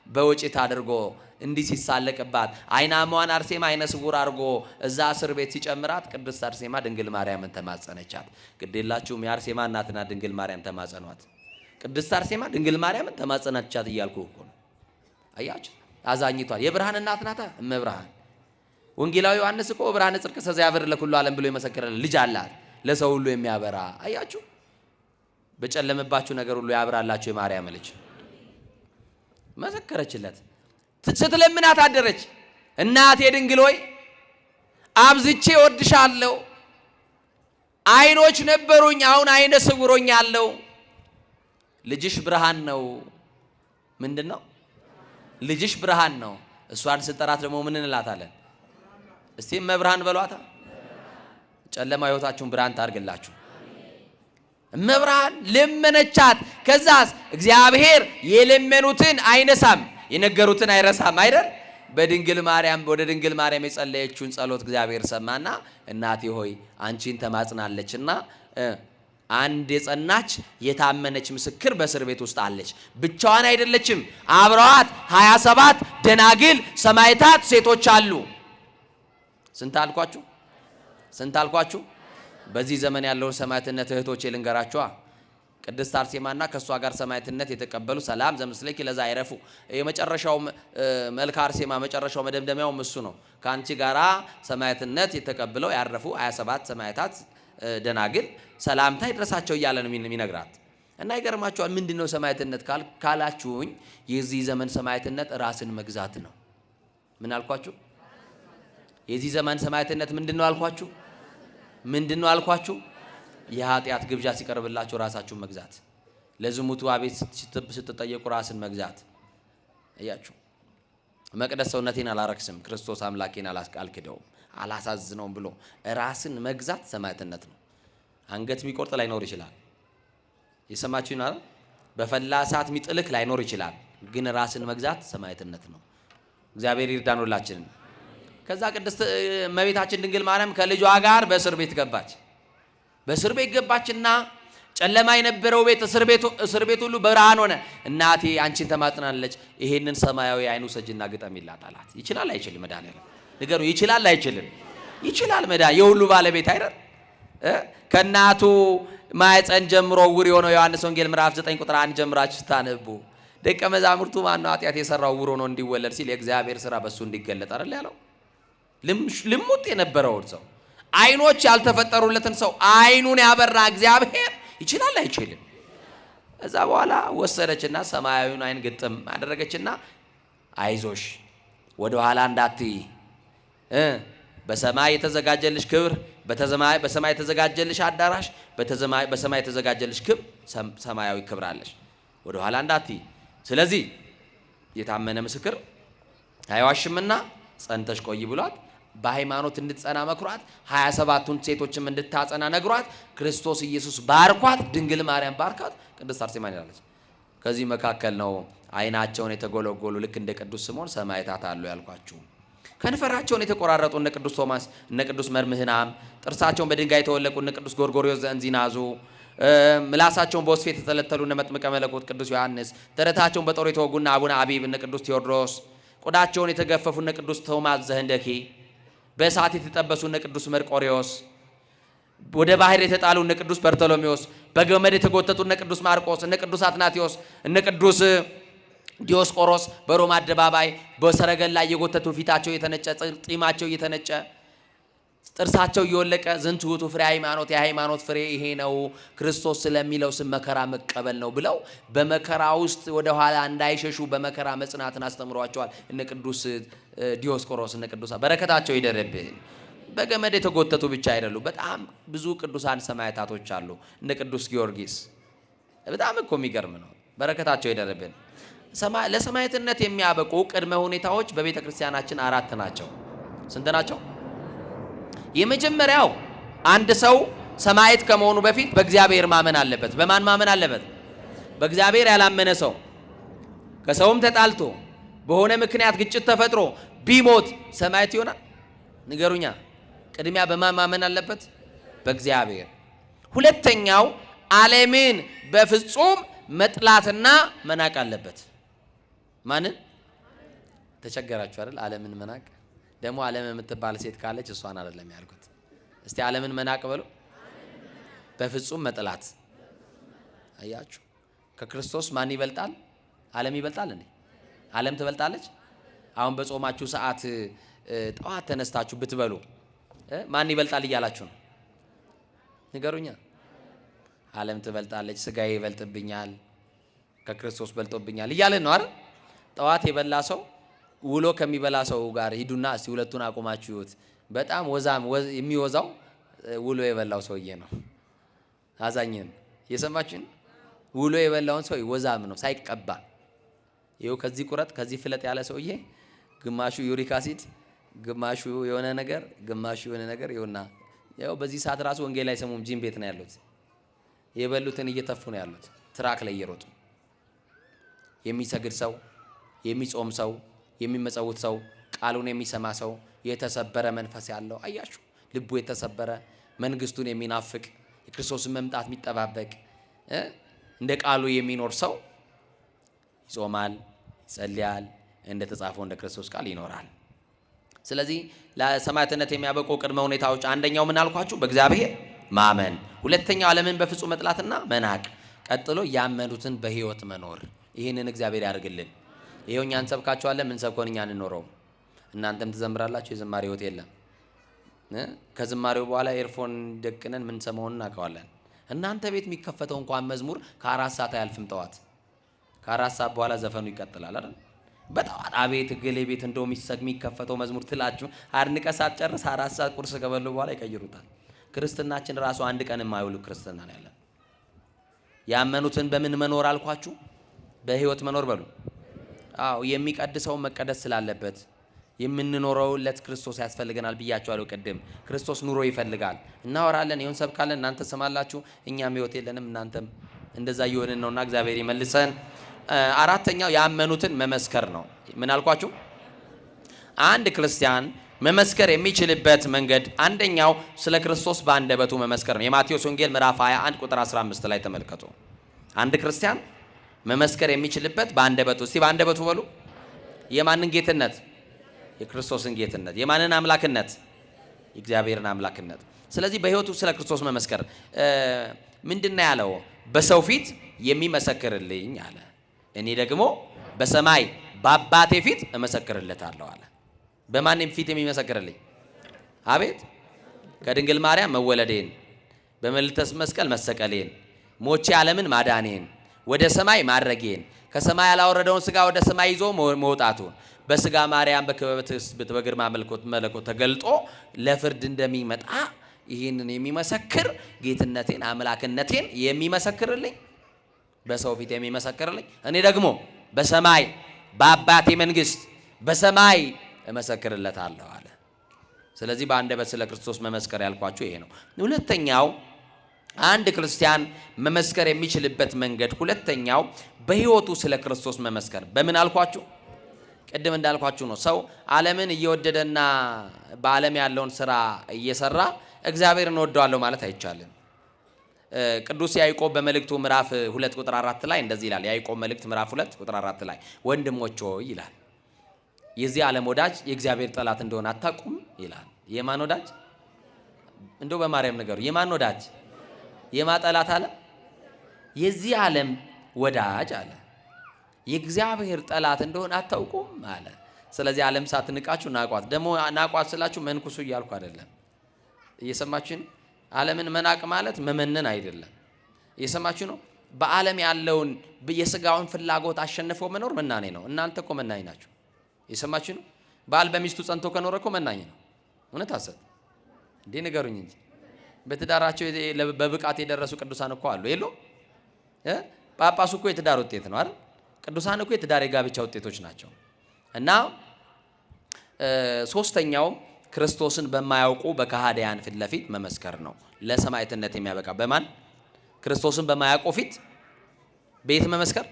[SPEAKER 1] በወጭት አድርጎ እንዲህ ሲሳለቅባት አይናማዋን አርሴማ አይነ ስውር አድርጎ እዛ እስር ቤት ሲጨምራት ቅድስት አርሴማ ድንግል ማርያምን ተማጸነቻት። ግዴላችሁም የአርሴማ እናትና ድንግል ማርያም ተማጸኗት። ቅድስት አርሴማ ድንግል ማርያምን ተማጸነቻት እያልኩ እኮ ነው። አያችሁ አዛኝቷል። የብርሃን እናት ናታ እመብርሃን። ወንጌላዊ ዮሐንስ እኮ ብርሃነ ጽድቅ ዘያብር ለኩሉ ዓለም ብሎ የመሰከረልን ልጅ አላት ለሰው ሁሉ የሚያበራ። አያችሁ በጨለመባችሁ ነገር ሁሉ ያብራላችሁ የማርያም ልጅ መሰከረችለት። ስትለምናት አደረች። እናቴ ድንግል ሆይ አብዝቼ ወድሻለሁ፣ አይኖች ነበሩኝ አሁን አይነ ስውሮኛለሁ፣ ልጅሽ ብርሃን ነው። ምንድን ነው? ልጅሽ ብርሃን ነው። እሷን ስጠራት ደግሞ ምን እንላታለን? እስቲ እመብርሃን በሏታ። ጨለማ ሕይወታችሁን ብርሃን ታርግላችሁ። እመብርሃን ለመነቻት። ከዛስ እግዚአብሔር የለመኑትን አይነሳም የነገሩትን አይረሳም አይደል? በድንግል ማርያም ወደ ድንግል ማርያም የጸለየችውን ጸሎት እግዚአብሔር ሰማና እናቴ ሆይ አንቺን ተማጽናለችና አንድ የጸናች የታመነች ምስክር በእስር ቤት ውስጥ አለች። ብቻዋን አይደለችም፣ አብረዋት 27 ደናግል ሰማዕታት ሴቶች አሉ። ስንት አልኳችሁ? ስንት አልኳችሁ? በዚህ ዘመን ያለውን ሰማዕትነት እህቶቼ ልንገራችኋ። ቅድስት አርሴማና ከሷ ጋር ሰማዕትነት የተቀበሉ ሰላም ዘምስለኪ ለዛ አይረፉ። የመጨረሻው መልካ አርሴማ መጨረሻው መደምደሚያው እሱ ነው። ካንቺ ጋራ ሰማዕትነት የተቀበለው ያረፉ 27 ሰማዕታት ደናግል ሰላምታ ይድረሳቸው እያለ ነው የሚነግራት። እና ይገርማችኋል። ምንድነው ሰማዕትነት ካላችሁኝ የዚህ ዘመን ሰማዕትነት ራስን መግዛት ነው። ምን አልኳችሁ? የዚህ ዘመን ሰማዕትነት ምንድነው አልኳችሁ? ምንድነው አልኳችሁ? የኃጢአት ግብዣ ሲቀርብላችሁ ራሳችሁን መግዛት፣ ለዝሙቱ አቤት ስትጠየቁ ራስን መግዛት። እያችሁ መቅደስ ሰውነቴን አላረክስም፣ ክርስቶስ አምላኬን አልክደውም፣ አላሳዝነውም ብሎ ራስን መግዛት ሰማዕትነት ነው። አንገት የሚቆርጥ ላይኖር ይችላል። የሰማችሁ ይናል። በፈላ እሳት የሚጥልክ ላይኖር ይችላል። ግን ራስን መግዛት ሰማዕትነት ነው። እግዚአብሔር ይርዳን ሁላችንን። ከዛ ቅድስት እመቤታችን ድንግል ማርያም ከልጇ ጋር በእስር ቤት ገባች። በእስር ቤት ገባችና ጨለማ የነበረው ቤት እስር ቤት ሁሉ ብርሃን ሆነ። እናቴ አንቺን ተማጽናለች፣ ይሄንን ሰማያዊ አይኑ ሰጅና ግጠሚላት አላት። ይችላል አይችልም? መድኃኒዓለም ንገሩ። ይችላል አይችልም? ይችላል። የሁሉ ባለቤት አይደል? ከእናቱ ማኅፀን ጀምሮ ዕውር የሆነው ዮሐንስ ወንጌል ምዕራፍ 9 ቁጥር 1 ጀምራችሁ ስታነቡ ደቀ መዛሙርቱ ማነው ኃጢአት የሰራው ዕውር ሆኖ እንዲወለድ ሲል የእግዚአብሔር ሥራ በሱ እንዲገለጥ አይደል ያለው? ልሙጥ የነበረውን ሰው አይኖች ያልተፈጠሩለትን ሰው አይኑን ያበራ እግዚአብሔር ይችላል አይችልም? እዛ በኋላ ወሰደችና ሰማያዊውን አይን ግጥም አደረገችና አይዞሽ ወደ ኋላ እንዳትይ፣ በሰማይ የተዘጋጀልሽ ክብር፣ በሰማይ የተዘጋጀልሽ አዳራሽ፣ በሰማይ የተዘጋጀልሽ ክብር፣ ሰማያዊ ክብር አለሽ፣ ወደ ኋላ እንዳትይ። ስለዚህ የታመነ ምስክር አይዋሽምና ጸንተሽ ቆይ ብሏት በሃይማኖት እንድትጸና መክሯት፣ 27ቱን ሴቶችም እንድታጸና ነግሯት፣ ክርስቶስ ኢየሱስ ባርኳት፣ ድንግል ማርያም ባርካት፣ ቅድስት አርሴማ ይላለች። ከዚህ መካከል ነው አይናቸውን የተጎለጎሉ ልክ እንደ ቅዱስ ስምዖን ሰማዕታት አሉ ያልኳችሁ። ከንፈራቸውን የተቆራረጡ እነ ቅዱስ ቶማስ፣ እነ ቅዱስ መርምህናም፣ ጥርሳቸውን በድንጋይ የተወለቁ እነ ቅዱስ ጎርጎርዮስ ዘእንዚናዙ፣ ምላሳቸውን በወስፌ የተተለተሉ እነ መጥምቀ መለኮት ቅዱስ ዮሐንስ፣ ደረታቸውን በጦር የተወጉና አቡነ አቢብ እነ ቅዱስ ቴዎድሮስ፣ ቆዳቸውን የተገፈፉ እነ ቅዱስ ቶማስ ዘህንደኪ፣ በእሳት የተጠበሱ እነ ቅዱስ መርቆሬዎስ፣ ወደ ባህር የተጣሉ እነ ቅዱስ በርቶሎሜዎስ፣ በገመድ የተጎተቱ እነ ቅዱስ ማርቆስ፣ እነ ቅዱስ አትናቴዎስ፣ እነ ቅዱስ ዲዮስቆሮስ በሮማ አደባባይ በሰረገላ እየጎተቱ ፊታቸው የተነጨ ጢማቸው እየተነጨ ጥርሳቸው እየወለቀ ዝንቱ ውእቱ ፍሬ ሃይማኖት፣ የሃይማኖት ፍሬ ይሄ ነው፣ ክርስቶስ ስለሚለው ስም መከራ መቀበል ነው ብለው በመከራ ውስጥ ወደ ኋላ እንዳይሸሹ በመከራ መጽናትን አስተምሯቸዋል። እነ ቅዱስ ዲዮስቆሮስ እነ ቅዱስ በረከታቸው ይደርብን። በገመድ የተጎተቱ ብቻ አይደሉም። በጣም ብዙ ቅዱሳን ሰማዕታቶች አሉ። እነ ቅዱስ ጊዮርጊስ በጣም እኮ የሚገርም ነው። በረከታቸው ይደርብን። ለሰማዕትነት የሚያበቁ ቅድመ ሁኔታዎች በቤተ ክርስቲያናችን 4 ናቸው። ስንት ናቸው? የመጀመሪያው አንድ ሰው ሰማዕት ከመሆኑ በፊት በእግዚአብሔር ማመን አለበት። በማን ማመን አለበት? በእግዚአብሔር ያላመነ ሰው ከሰውም ተጣልቶ በሆነ ምክንያት ግጭት ተፈጥሮ ቢሞት ሰማዕት ይሆናል? ንገሩኛ። ቅድሚያ በማን ማመን አለበት? በእግዚአብሔር። ሁለተኛው ዓለምን በፍጹም መጥላትና መናቅ አለበት። ማንን? ተቸገራችሁ አይደል? ዓለምን መናቅ። ደግሞ ዓለም የምትባል ሴት ካለች እሷን አይደለም ያልኩት። እስቲ ዓለምን መናቅ በሉ። በፍጹም መጥላት። አያችሁ፣ ከክርስቶስ ማን ይበልጣል? ዓለም ይበልጣል እንዴ? ዓለም ትበልጣለች? አሁን በጾማችሁ ሰዓት ጠዋት ተነስታችሁ ብትበሉ ማን ይበልጣል እያላችሁ ነው? ንገሩኛ። ዓለም ትበልጣለች፣ ስጋዬ ይበልጥብኛል፣ ከክርስቶስ በልጦብኛል እያለን ነው አይደል? ጠዋት የበላ ሰው ውሎ ከሚበላ ሰው ጋር ሂዱና እስቲ ሁለቱን አቁማችሁት። በጣም ወዛም የሚወዛው ውሎ የበላው ሰውዬ ነው። አዛኝን የሰማችሁን? ውሎ የበላውን ሰው ወዛም ነው ሳይቀባ። ይኸው ከዚህ ቁረጥ ከዚህ ፍለጥ ያለ ሰውዬ ግማሹ ዩሪክ አሲድ፣ ግማሹ የሆነ ነገር፣ ግማሹ የሆነ ነገር ይውና ያው በዚህ ሰዓት ራሱ ወንጌል ላይ ሰሙም ጂም ቤት ነው ያሉት። የበሉትን እየተፉ ነው ያሉት፣ ትራክ ላይ እየሮጡ። የሚሰግድ ሰው፣ የሚጾም ሰው፣ የሚመጸውት ሰው፣ ቃሉን የሚሰማ ሰው፣ የተሰበረ መንፈስ ያለው አያችሁ፣ ልቡ የተሰበረ መንግስቱን የሚናፍቅ የክርስቶስን መምጣት የሚጠባበቅ እንደ ቃሉ የሚኖር ሰው ይጾማል፣ ይጸልያል፣ እንደ ተጻፈው እንደ ክርስቶስ ቃል ይኖራል። ስለዚህ ለሰማዕትነት የሚያበቁ ቅድመ ሁኔታዎች አንደኛው ምን አልኳችሁ? በእግዚአብሔር ማመን። ሁለተኛው ዓለምን በፍጹም መጥላትና መናቅ። ቀጥሎ ያመኑትን በህይወት መኖር። ይህንን እግዚአብሔር ያድርግልን። ይሄው እኛ እንሰብካችኋለን፣ ምን ሰብኮን እኛ እንኖረው። እናንተም ትዘምራላችሁ፣ የዝማሬ ህይወት የለም። ከዝማሬው በኋላ ኤርፎን ደቅነን ምን ሰማውን እናውቀዋለን። እናንተ ቤት የሚከፈተው እንኳን መዝሙር ከ4 ሰዓት አያልፍም። ጠዋት ከ4 ሰዓት በኋላ ዘፈኑ ይቀጥላል አይደል? በጠዋት አቤት እገሌ ቤት እንደው የሚከፈተው መዝሙር ትላችሁ አድንቀ ሳትጨርስ 4 ሰዓት ቁርስ ከበሉ በኋላ ይቀይሩታል። ክርስትናችን ራሱ አንድ ቀን የማይውሉ ክርስትና ነው ያለን። ያመኑትን በምን መኖር አልኳችሁ? በህይወት መኖር በሉ። አዎ የሚቀድሰው መቀደስ ስላለበት የምንኖረውለት ክርስቶስ ያስፈልገናል ብያችኋለሁ ቅድም። ክርስቶስ ኑሮ ይፈልጋል። እናወራለን፣ ይሁን ሰብካለን፣ እናንተ ሰማላችሁ፣ እኛም ህይወት የለንም፣ እናንተም እንደዛ እየሆንን ነውና እግዚአብሔር ይመልሰን። አራተኛው ያመኑትን መመስከር ነው። ምን አልኳችሁ? አንድ ክርስቲያን መመስከር የሚችልበት መንገድ አንደኛው ስለ ክርስቶስ በአንደበቱ መመስከር ነው። የማቴዎስ ወንጌል ምዕራፍ 21 ቁጥር 15 ላይ ተመልከቱ። አንድ ክርስቲያን መመስከር የሚችልበት በአንደበቱ። እስቲ በአንደበቱ በሉ። የማንን ጌትነት? የክርስቶስን ጌትነት። የማንን አምላክነት? የእግዚአብሔርን አምላክነት። ስለዚህ በህይወቱ ስለ ክርስቶስ መመስከር ምንድነው ያለው? በሰው ፊት የሚመሰክርልኝ አለ፣ እኔ ደግሞ በሰማይ በአባቴ ፊት እመሰክርለታለሁ አለ። በማንም ፊት የሚመሰክርልኝ? አቤት! ከድንግል ማርያም መወለዴን፣ በመልዕልተ መስቀል መሰቀሌን፣ ሞቼ ዓለምን ማዳኔን፣ ወደ ሰማይ ማድረጌን፣ ከሰማይ ያላወረደውን ስጋ ወደ ሰማይ ይዞ መውጣቱን፣ በስጋ ማርያም በክበበ ትስብእት በግርማ መለኮት ተገልጦ ለፍርድ እንደሚመጣ ይህንን የሚመሰክር ጌትነቴን አምላክነቴን የሚመሰክርልኝ በሰው ፊት የሚመሰክርልኝ እኔ ደግሞ በሰማይ በአባቴ መንግስት በሰማይ እመሰክርለታለሁ አለ። ስለዚህ በአንደበት ስለ ክርስቶስ መመስከር ያልኳችሁ ይሄ ነው። ሁለተኛው አንድ ክርስቲያን መመስከር የሚችልበት መንገድ ሁለተኛው በህይወቱ ስለ ክርስቶስ መመስከር። በምን አልኳችሁ? ቅድም እንዳልኳችሁ ነው። ሰው ዓለምን እየወደደና በዓለም ያለውን ስራ እየሰራ እግዚአብሔርን እወደዋለሁ ማለት አይቻልም። ቅዱስ ያዕቆብ በመልእክቱ ምዕራፍ 2 ቁጥር 4 ላይ እንደዚህ ይላል። ያዕቆብ መልእክት ምዕራፍ 2 ቁጥር 4 ላይ ወንድሞች ሆይ ይላል፣ የዚህ ዓለም ወዳጅ የእግዚአብሔር ጠላት እንደሆነ አታውቁም ይላል። የማን ወዳጅ? እንደው በማርያም ነገሩ የማን ወዳጅ የማጠላት አለ? የዚህ ዓለም ወዳጅ አለ። የእግዚአብሔር ጠላት እንደሆነ አታውቁም አለ። ስለዚህ ዓለም ሳትንቃችሁ ናቋት። ደግሞ ናቋት ስላችሁ መንኩሱ እያልኩ አይደለም። እየሰማችሁ ነው? ዓለምን መናቅ ማለት መመነን አይደለም። እየሰማችሁ ነው? በዓለም ያለውን የሥጋውን ፍላጎት አሸንፎ መኖር መናኔ ነው። እናንተ እኮ መናኝ ናችሁ። እየሰማችሁ ነው? ባል በሚስቱ ጸንቶ ከኖረ እኮ መናኝ ነው። እውነት አሰብ እንዴ ንገሩኝ እንጂ በትዳራቸው በብቃት የደረሱ ቅዱሳን እኮ አሉ የሉ? ጳጳሱ እኮ የትዳር ውጤት ነው አይደል? ቅዱሳን እኮ የትዳር የጋብቻ ውጤቶች ናቸው። እና ሶስተኛው ክርስቶስን በማያውቁ በከሃዲያን ፊት ለፊት መመስከር ነው ለሰማዕትነት የሚያበቃ። በማን? ክርስቶስን በማያውቁ ፊት ቤት መመስከር?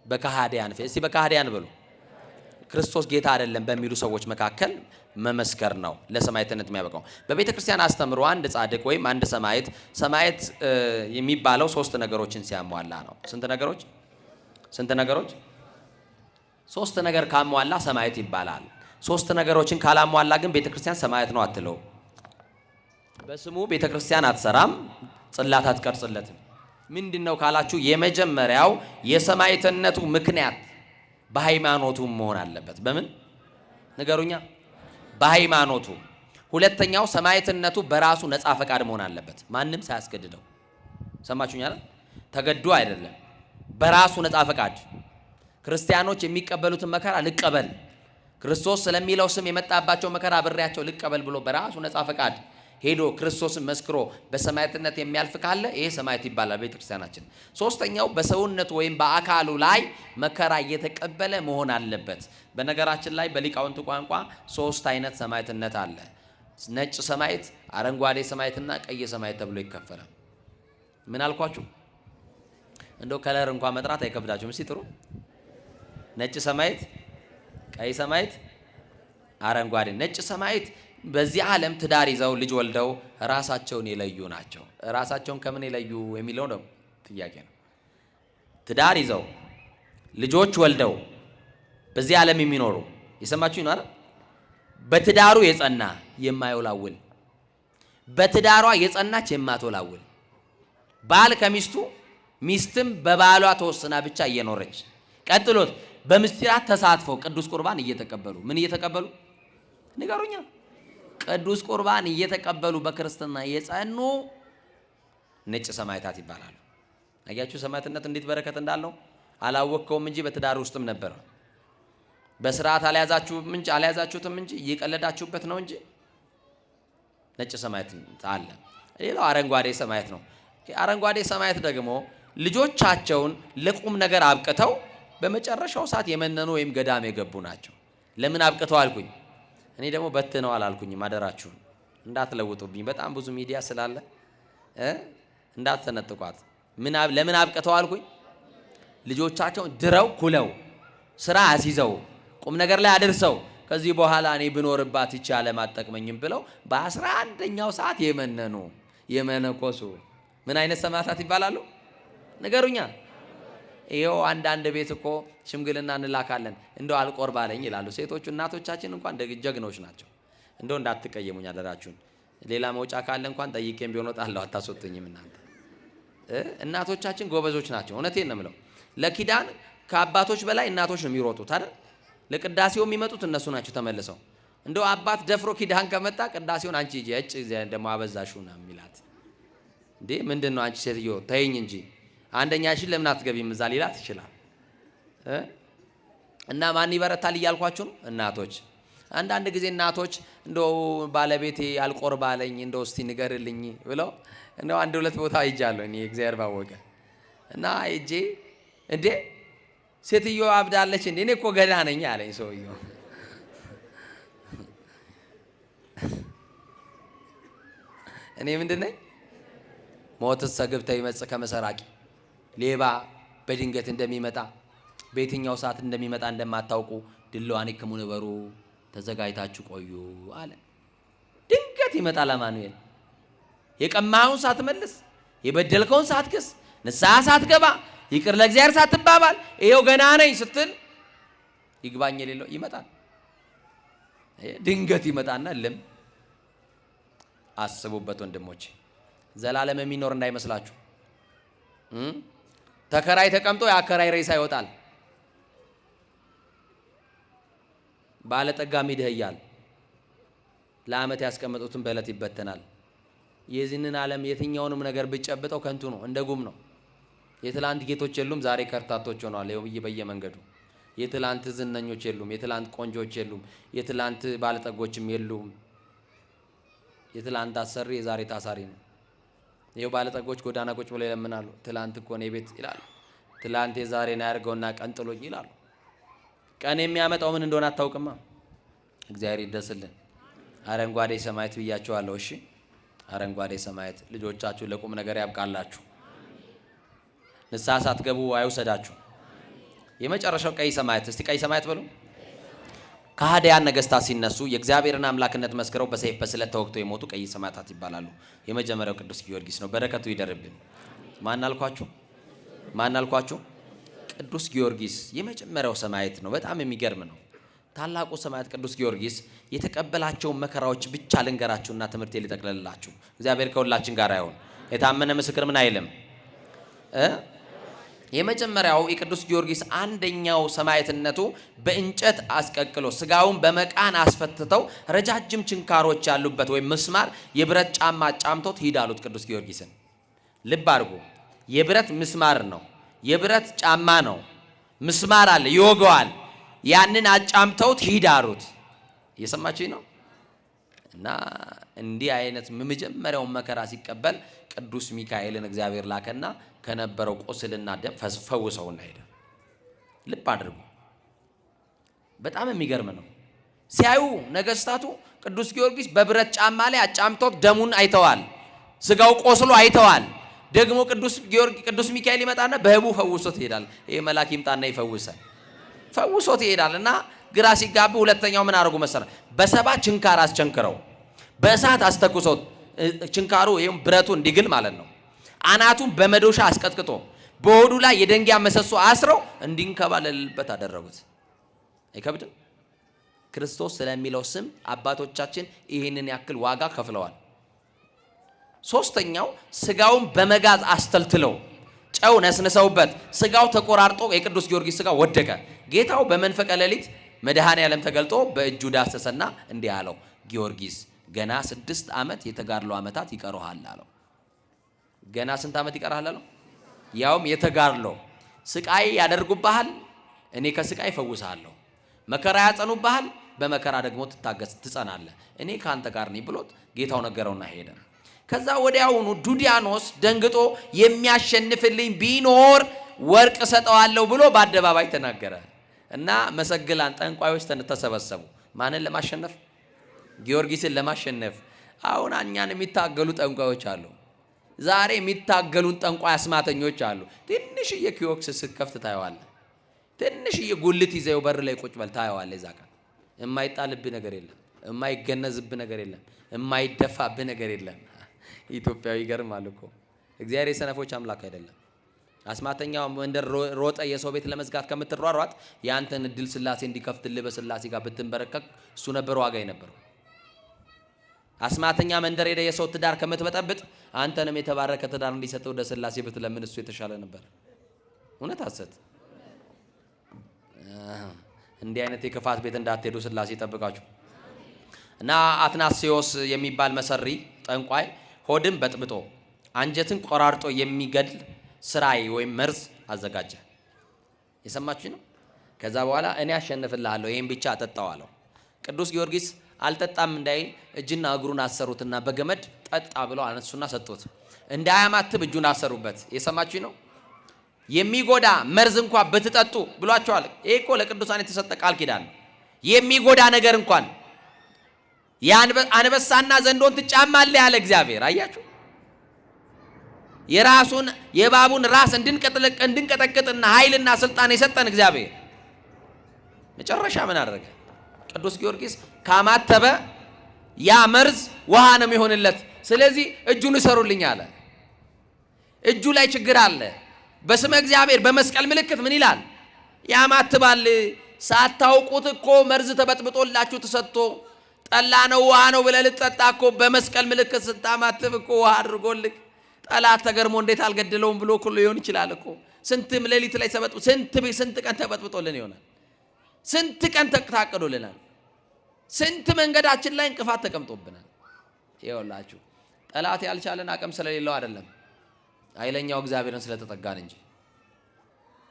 [SPEAKER 1] በከሃዲያን ፊት። እስቲ በከሃዲያን ብሉ። ክርስቶስ ጌታ አይደለም በሚሉ ሰዎች መካከል መመስከር ነው ለሰማዕትነት የሚያበቃው። በቤተ ክርስቲያን አስተምሮ አንድ ጻድቅ ወይም አንድ ሰማዕት የሚባለው ሶስት ነገሮችን ሲያሟላ ነው። ስንት ነገሮች? ሶስት ነገር ካሟላ ሰማዕት ይባላል። ሶስት ነገሮችን ካላሟላ ግን ቤተ ክርስቲያን ሰማዕት ነው አትለው። በስሙ ቤተ ክርስቲያን አትሰራም፣ ጽላት አትቀርጽለትም። ምንድነው ካላችሁ የመጀመሪያው የሰማዕትነቱ ምክንያት በሃይማኖቱ መሆን አለበት። በምን ንገሩኛ? በሃይማኖቱ። ሁለተኛው ሰማዕትነቱ በራሱ ነፃ ፈቃድ መሆን አለበት፣ ማንም ሳያስገድደው። ሰማችሁኝ አይደል? ተገዶ አይደለም፣ በራሱ ነፃ ፈቃድ። ክርስቲያኖች የሚቀበሉትን መከራ ልቀበል፣ ክርስቶስ ስለሚለው ስም የመጣባቸው መከራ ብሬያቸው ልቀበል ብሎ በራሱ ነፃ ፈቃድ ሄዶ ክርስቶስን መስክሮ በሰማዕትነት የሚያልፍ ካለ ይሄ ሰማዕት ይባላል ቤተክርስቲያናችን። ሶስተኛው በሰውነቱ ወይም በአካሉ ላይ መከራ እየተቀበለ መሆን አለበት። በነገራችን ላይ በሊቃውንቱ ቋንቋ ሶስት አይነት ሰማዕትነት አለ። ነጭ ሰማዕት፣ አረንጓዴ ሰማዕትና ቀይ ሰማዕት ተብሎ ይከፈላል። ምን አልኳችሁ? እንደው ከለር እንኳን መጥራት አይከብዳችሁም? እስቲ ጥሩ። ነጭ ሰማዕት፣ ቀይ ሰማዕት፣ አረንጓዴ። ነጭ ሰማዕት በዚህ ዓለም ትዳር ይዘው ልጅ ወልደው ራሳቸውን የለዩ ናቸው። ራሳቸውን ከምን የለዩ የሚለው ነው ጥያቄ ነው። ትዳር ይዘው ልጆች ወልደው በዚህ ዓለም የሚኖሩ የሰማችሁ ነው አይደል? በትዳሩ የጸና የማይወላውል፣ በትዳሯ የጸናች የማትወላውል፣ ባል ከሚስቱ ሚስትም በባሏ ተወስና ብቻ እየኖረች፣ ቀጥሎት በምስጢራት ተሳትፈው ቅዱስ ቁርባን እየተቀበሉ ምን እየተቀበሉ ንገሩኛ? ቅዱስ ቁርባን እየተቀበሉ በክርስትና የጸኑ ነጭ ሰማዕታት ይባላሉ። አያችሁ ሰማዕትነት እንዴት በረከት እንዳለው አላወቅከውም እንጂ በትዳር ውስጥም ነበር። በስርዓት አልያዛችሁትም እንጂ እየቀለዳችሁበት ነው እንጂ ነጭ ሰማዕት አለ። ሌላው አረንጓዴ ሰማዕት ነው። አረንጓዴ ሰማዕት ደግሞ ልጆቻቸውን ለቁም ነገር አብቅተው በመጨረሻው ሰዓት የመነኑ ወይም ገዳም የገቡ ናቸው። ለምን አብቅተው አልኩኝ? እኔ ደግሞ በትነው አላልኩኝም። አደራችሁን እንዳትለውጡብኝ። በጣም ብዙ ሚዲያ ስላለ እንዳትተነጥቋት። ለምን አብቅተው አልኩኝ? ልጆቻቸውን ድረው ኩለው ስራ አስይዘው ቁም ነገር ላይ አድርሰው ከዚህ በኋላ እኔ ብኖርባት ይቺ ዓለም አትጠቅመኝም ብለው በ11ኛው ሰዓት የመነኑ የመነኮሱ ምን አይነት ሰማዕታት ይባላሉ? ንገሩኛ። ይኸው አንዳንድ ቤት እኮ ሽምግልና እንላካለን እንደው አልቆርባለኝ ይላሉ ሴቶቹ። እናቶቻችን እንኳን ጀግኖች ናቸው። እንደው እንዳትቀየሙኝ አደራችሁን። ሌላ መውጫ ካለ እንኳን ጠይቄም ቢሆን ወጣለሁ፣ አታስወጡኝም እናንተ። እናቶቻችን ጎበዞች ናቸው። እውነቴን ነው የምለው። ለኪዳን ከአባቶች በላይ እናቶች ነው የሚሮጡት አይደል? ለቅዳሴው የሚመጡት እነሱ ናቸው ተመልሰው። እንደው አባት ደፍሮ ኪዳን ከመጣ ቅዳሴውን አንቺ እጭ ደግሞ አበዛሽው ነው የሚላት። እንዴ ምንድነው አንቺ ሴትዮ ተይኝ እንጂ አንደኛሽን ለምን አትገቢም እዛ ሊላት ይችላል። እና ማን ይበረታል እያልኳችሁ ነው? እናቶች። አንዳንድ ጊዜ እናቶች እንደው ባለቤቴ አልቆርባለኝ እንደው እስቲ ንገርልኝ ብለው እንደው አንድ ሁለት ቦታ ሄጃለሁ እኔ እግዚአብሔር ባወቀ እና ሄጄ እንዴ ሴትዮ አብዳለች እንዴ? እኔ እኮ ገዳ ነኝ አለኝ ሰውየው። እኔ ምንድን ነኝ? ሞትስ ሰግብተ ይመጽእ ከመሰራቂ፣ ሌባ በድንገት እንደሚመጣ በየትኛው ሰዓት እንደሚመጣ እንደማታውቁ ድልዋኒክሙ ንበሩ፣ ተዘጋጅታችሁ ቆዩ አለ። ድንገት ይመጣል አማኑኤል። የቀማኸውን ሳትመልስ፣ የበደልከውን ሳትክስ፣ ንስሐ ሳትገባ፣ ይቅር ለእግዚአብሔር ሳትባባል ይሄው ገና ነኝ ስትል ይግባኝ የሌለው ይመጣል። ድንገት ይመጣና አስቡበት ወንድሞቼ። ዘላለም የሚኖር እንዳይመስላችሁ። ተከራይ ተቀምጦ የአከራይ ሬሳ ይወጣል። ባለጠጋም ይደህያል። ለዓመት ያስቀመጡትን በዕለት ይበተናል። የዚህንን ዓለም የትኛውንም ነገር ብጨብጠው ከንቱ ነው፣ እንደ ጉም ነው። የትላንት ጌቶች የሉም፣ ዛሬ ከርታቶች ሆነዋል። በየመንገዱ የትላንት ዝነኞች የሉም፣ የትላንት ቆንጆች የሉም፣ የትላንት ባለጠጎችም የሉም። የትላንት አሰሪ የዛሬ ታሳሪ ነው። ይኸው ባለጠጎች ጎዳና ቁጭ ብለው ይለምናሉ። ትላንት እኮ ነው ቤት ይላሉ። ትላንት የዛሬን ያድርገውና ቀንጥሎኝ ይላሉ። ቀን የሚያመጣው ምን እንደሆነ አታውቅማ። እግዚአብሔር ይደስልን። አረንጓዴ ሰማያት ብያቸዋለሁ። እሺ አረንጓዴ ሰማያት ልጆቻችሁ ለቁም ነገር ያብቃላችሁ። ንስሐ ሳትገቡ አይውሰዳችሁ። የመጨረሻው ቀይ ሰማያት። እስቲ ቀይ ሰማያት በሉ። ከሃዲያን ነገስታት ሲነሱ የእግዚአብሔርን አምላክነት መስክረው በሰይፍ በስለት ተወግተው የሞቱ ቀይ ሰማዕታት ይባላሉ። የመጀመሪያው ቅዱስ ጊዮርጊስ ነው። በረከቱ ይደርብን። ማን አልኳችሁ? ቅዱስ ጊዮርጊስ የመጀመሪያው ሰማዕት ነው። በጣም የሚገርም ነው። ታላቁ ሰማዕት ቅዱስ ጊዮርጊስ የተቀበላቸውን መከራዎች ብቻ ልንገራችሁና ትምህርት ሊጠቅልላችሁ። እግዚአብሔር ከሁላችን ጋር ይሁን። የታመነ ምስክር ምን አይልም። የመጀመሪያው የቅዱስ ጊዮርጊስ አንደኛው ሰማዕትነቱ በእንጨት አስቀቅሎ ስጋውን በመቃን አስፈትተው ረጃጅም ችንካሮች ያሉበት ወይም ምስማር የብረት ጫማ ጫምቶት ሂድ አሉት። ቅዱስ ጊዮርጊስን ልብ አድርጉ። የብረት ምስማር ነው፣ የብረት ጫማ ነው፣ ምስማር አለ፣ ይወገዋል። ያንን አጫምተውት ሂድ አሉት። እየሰማችሁኝ ነው? እና እንዲህ አይነት መጀመሪያውን መከራ ሲቀበል ቅዱስ ሚካኤልን እግዚአብሔር ላከና ከነበረው ቁስልና ደም ፈውሰውና ሄደ። ልብ አድርጉ። በጣም የሚገርም ነው። ሲያዩ ነገስታቱ ቅዱስ ጊዮርጊስ በብረት ጫማ ላይ አጫምተውት ደሙን አይተዋል፣ ስጋው ቆስሎ አይተዋል። ደግሞ ቅዱስ ሚካኤል ይመጣና በህቡ ፈውሶት ይሄዳል። ይሄ መልአክ ይምጣና ይፈውሰን፣ ፈውሶት ይሄዳል። እና ግራ ሲጋቡ ሁለተኛው ምን አደረጉ መሰለህ? በሰባ ችንካር አስቸንክረው በእሳት አስተኩሰው ችንካሩ ይሄም ብረቱ እንዲግል ማለት ነው። አናቱን በመዶሻ አስቀጥቅጦ በሆዱ ላይ የደንጊያ መሰሶ አስረው እንዲንከባለልበት አደረጉት። አይከብድም? ክርስቶስ ስለሚለው ስም አባቶቻችን ይህንን ያክል ዋጋ ከፍለዋል። ሶስተኛው ስጋውን በመጋዝ አስተልትለው ጨው ነስንሰውበት ስጋው ተቆራርጦ የቅዱስ ጊዮርጊስ ስጋ ወደቀ። ጌታው በመንፈቀ ሌሊት መድኃኔ ዓለም ተገልጦ በእጁ ዳሰሰና እንዲህ አለው፣ ጊዮርጊስ ገና 6 ዓመት የተጋድሎ ዓመታት ይቀሩሃል አለው። ገና ስንት ዓመት ይቀርሃል አለው? ያውም የተጋድሎ ስቃይ ያደርጉብሃል፣ እኔ ከስቃይ ፈውስሃለሁ። መከራ ያጸኑብሃል፣ በመከራ ደግሞ ትጸናለህ። እኔ ካንተ ጋር ነኝ ብሎት ጌታው ነገረውና ሄደ። ከዛ ወዲያውኑ ዱዲያኖስ ደንግጦ የሚያሸንፍልኝ ቢኖር ወርቅ ሰጠዋለሁ ብሎ በአደባባይ ተናገረ። እና መሰግላን ጠንቋዮች ተሰበሰቡ። ማንን ለማሸነፍ? ጊዮርጊስን ለማሸነፍ። አሁን እኛን የሚታገሉ ጠንቋዮች አሉ። ዛሬ የሚታገሉን ጠንቋይ አስማተኞች አሉ። ትንሽዬ ኪዮክስ ስትከፍት ታየዋለህ። ትንሽዬ ጉልት ይዘው በር ላይ ቁጭ በል ታየዋለህ። እዛ ጋር የማይጣልብህ ነገር የለም፣ የማይገነዝብህ ነገር የለም፣ የማይደፋብህ ነገር የለም። ኢትዮጵያዊ ይገርማል እኮ እግዚአብሔር የሰነፎች አምላክ አይደለም። አስማተኛው መንደር ሮጠ የሰው ቤት ለመዝጋት ከምትሯሯጥ ያንተን እድል ስላሴ እንዲከፍትልህ በስላሴ ጋር ብትንበረከክ እሱ ነበር ዋጋ የነበረው። አስማተኛ መንደር ሄደ የሰው ትዳር ከምትበጠብጥ አንተንም የተባረከ ትዳር እንዲሰጠው ወደ ስላሴ ብትለምን እሱ የተሻለ ነበር። እውነት ሐሰት? እንዲህ አይነት የክፋት ቤት እንዳትሄዱ ስላሴ ይጠብቃችሁ። እና አትናሲዮስ የሚባል መሰሪ ጠንቋይ ሆድን በጥብጦ አንጀትን ቆራርጦ የሚገድል ስራይ ወይም መርዝ አዘጋጀ። የሰማችሁ ነው። ከዛ በኋላ እኔ አሸንፍልሃለሁ ይሄን ብቻ አጠጣው አለው። ቅዱስ ጊዮርጊስ አልጠጣም እንዳይል እጅና እግሩን አሰሩትና በገመድ ጠጣ ብለው አነሱና ሰጡት። እንዳያማትብ እጁን አሰሩበት። የሰማችሁ ነው። የሚጎዳ መርዝ እንኳን ብትጠጡ ብሏቸዋል። ይሄ እኮ ለቅዱሳን የተሰጠ ቃል ኪዳን ነው። የሚጎዳ ነገር እንኳን አንበሳና ዘንዶን ትጫማለህ ያለ እግዚአብሔር። አያችሁ፣ የራሱን የባቡን ራስ እንድንቀጠቅጥና ኃይልና ስልጣን የሰጠን እግዚአብሔር መጨረሻ ምን አደረገ? ቅዱስ ጊዮርጊስ ካማተበ ያ መርዝ ውሃ ነው የሚሆንለት። ስለዚህ እጁን እሰሩልኝ አለ። እጁ ላይ ችግር አለ። በስመ እግዚአብሔር በመስቀል ምልክት ምን ይላል? ያማትባል። ሳታውቁት እኮ መርዝ ተበጥብጦላችሁ ተሰጥቶ ጠላ ነው ውሃ ነው ብለህ ልትጠጣ እኮ በመስቀል ምልክት ስታማትብ እኮ ውሃ አድርጎልህ ጠላት ተገርሞ እንዴት አልገደለውም ብሎ እኮ ሊሆን ይችላል እኮ። ስንት ሌሊት ላይ ተበጥብጦ ስንት ቀን ተበጥብጦልን ይሆናል። ስንት ቀን ታቅዶልናል። ስንት መንገዳችን ላይ እንቅፋት ተቀምጦብናል። ይኸውላችሁ ጠላት ያልቻለን አቅም ስለሌለው አይደለም፣ ኃይለኛው እግዚአብሔርን ስለተጠጋን እንጂ።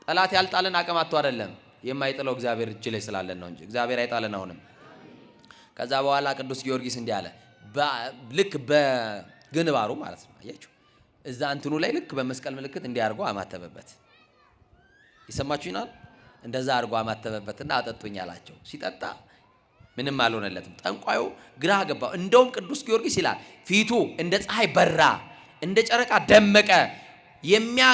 [SPEAKER 1] ጠላት ያልጣለን አቅም አጥቶ አይደለም፣ የማይጥለው እግዚአብሔር እጅ ላይ ስላለን ነው እንጂ። እግዚአብሔር አይጣለን አሁንም። ከዛ በኋላ ቅዱስ ጊዮርጊስ እንዲህ አለ፣ ልክ በግንባሩ ማለት ነው። አያችሁ እዛ እንትኑ ላይ ልክ በመስቀል ምልክት እንዲያርጎ አማተበበት። ይሰማችሁናል? እንደዛ አርጎ አማተበበትና አጠጡኝ አላቸው። ሲጠጣ ምንም አልሆነለትም። ጠንቋዩ ግራ ገባው። እንደውም ቅዱስ ጊዮርጊስ ይላል ፊቱ እንደ ፀሐይ በራ፣ እንደ ጨረቃ ደመቀ።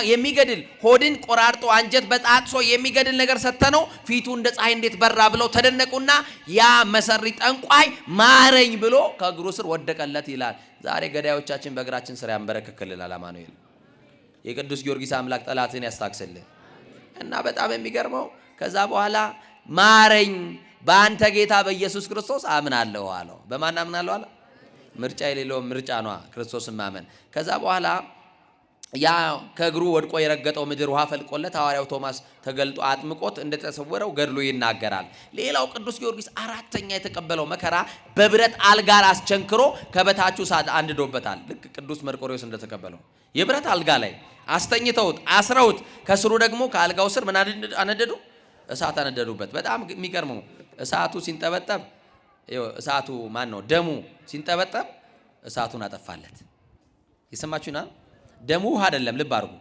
[SPEAKER 1] የሚገድል ሆድን ቆራርጦ አንጀት በጣጥሶ የሚገድል ነገር ሰተነው ፊቱ እንደ ፀሐይ እንዴት በራ ብለው ተደነቁና ያ መሰሪ ጠንቋይ ማረኝ ብሎ ከእግሩ ስር ወደቀለት ይላል። ዛሬ ገዳዮቻችን በእግራችን ስር ያንበረክክልናል። አማኑኤል የቅዱስ ጊዮርጊስ አምላክ ጠላትን ያስታክስልን። እና በጣም የሚገርመው ከዛ በኋላ ማረኝ በአንተ ጌታ በኢየሱስ ክርስቶስ አምናለሁ አለው። በማን አምናለሁ አለ? ምርጫ የሌለው ምርጫ ነው ክርስቶስን ማመን። ከዛ በኋላ ያ ከእግሩ ወድቆ የረገጠው ምድር ውሃ ፈልቆለት ሐዋርያው ቶማስ ተገልጦ አጥምቆት እንደተሰወረው ገድሉ ይናገራል። ሌላው ቅዱስ ጊዮርጊስ አራተኛ የተቀበለው መከራ በብረት አልጋ አስቸንክሮ ከበታቹ እሳት አንድዶበታል። ልክ ቅዱስ መርቆሬዎስ እንደተቀበለው የብረት አልጋ ላይ አስተኝተውት አስረውት ከስሩ ደግሞ ከአልጋው ስር ምን አነደዱ? እሳት አነደዱበት። በጣም የሚገርመው እሳቱ ሲንጠበጠብ እሳቱ ማን ነው? ደሙ ሲንጠበጠብ እሳቱን አጠፋለት። ይሰማችሁናል? ደሙ ውሃ አይደለም፣ ልብ አድርጉ።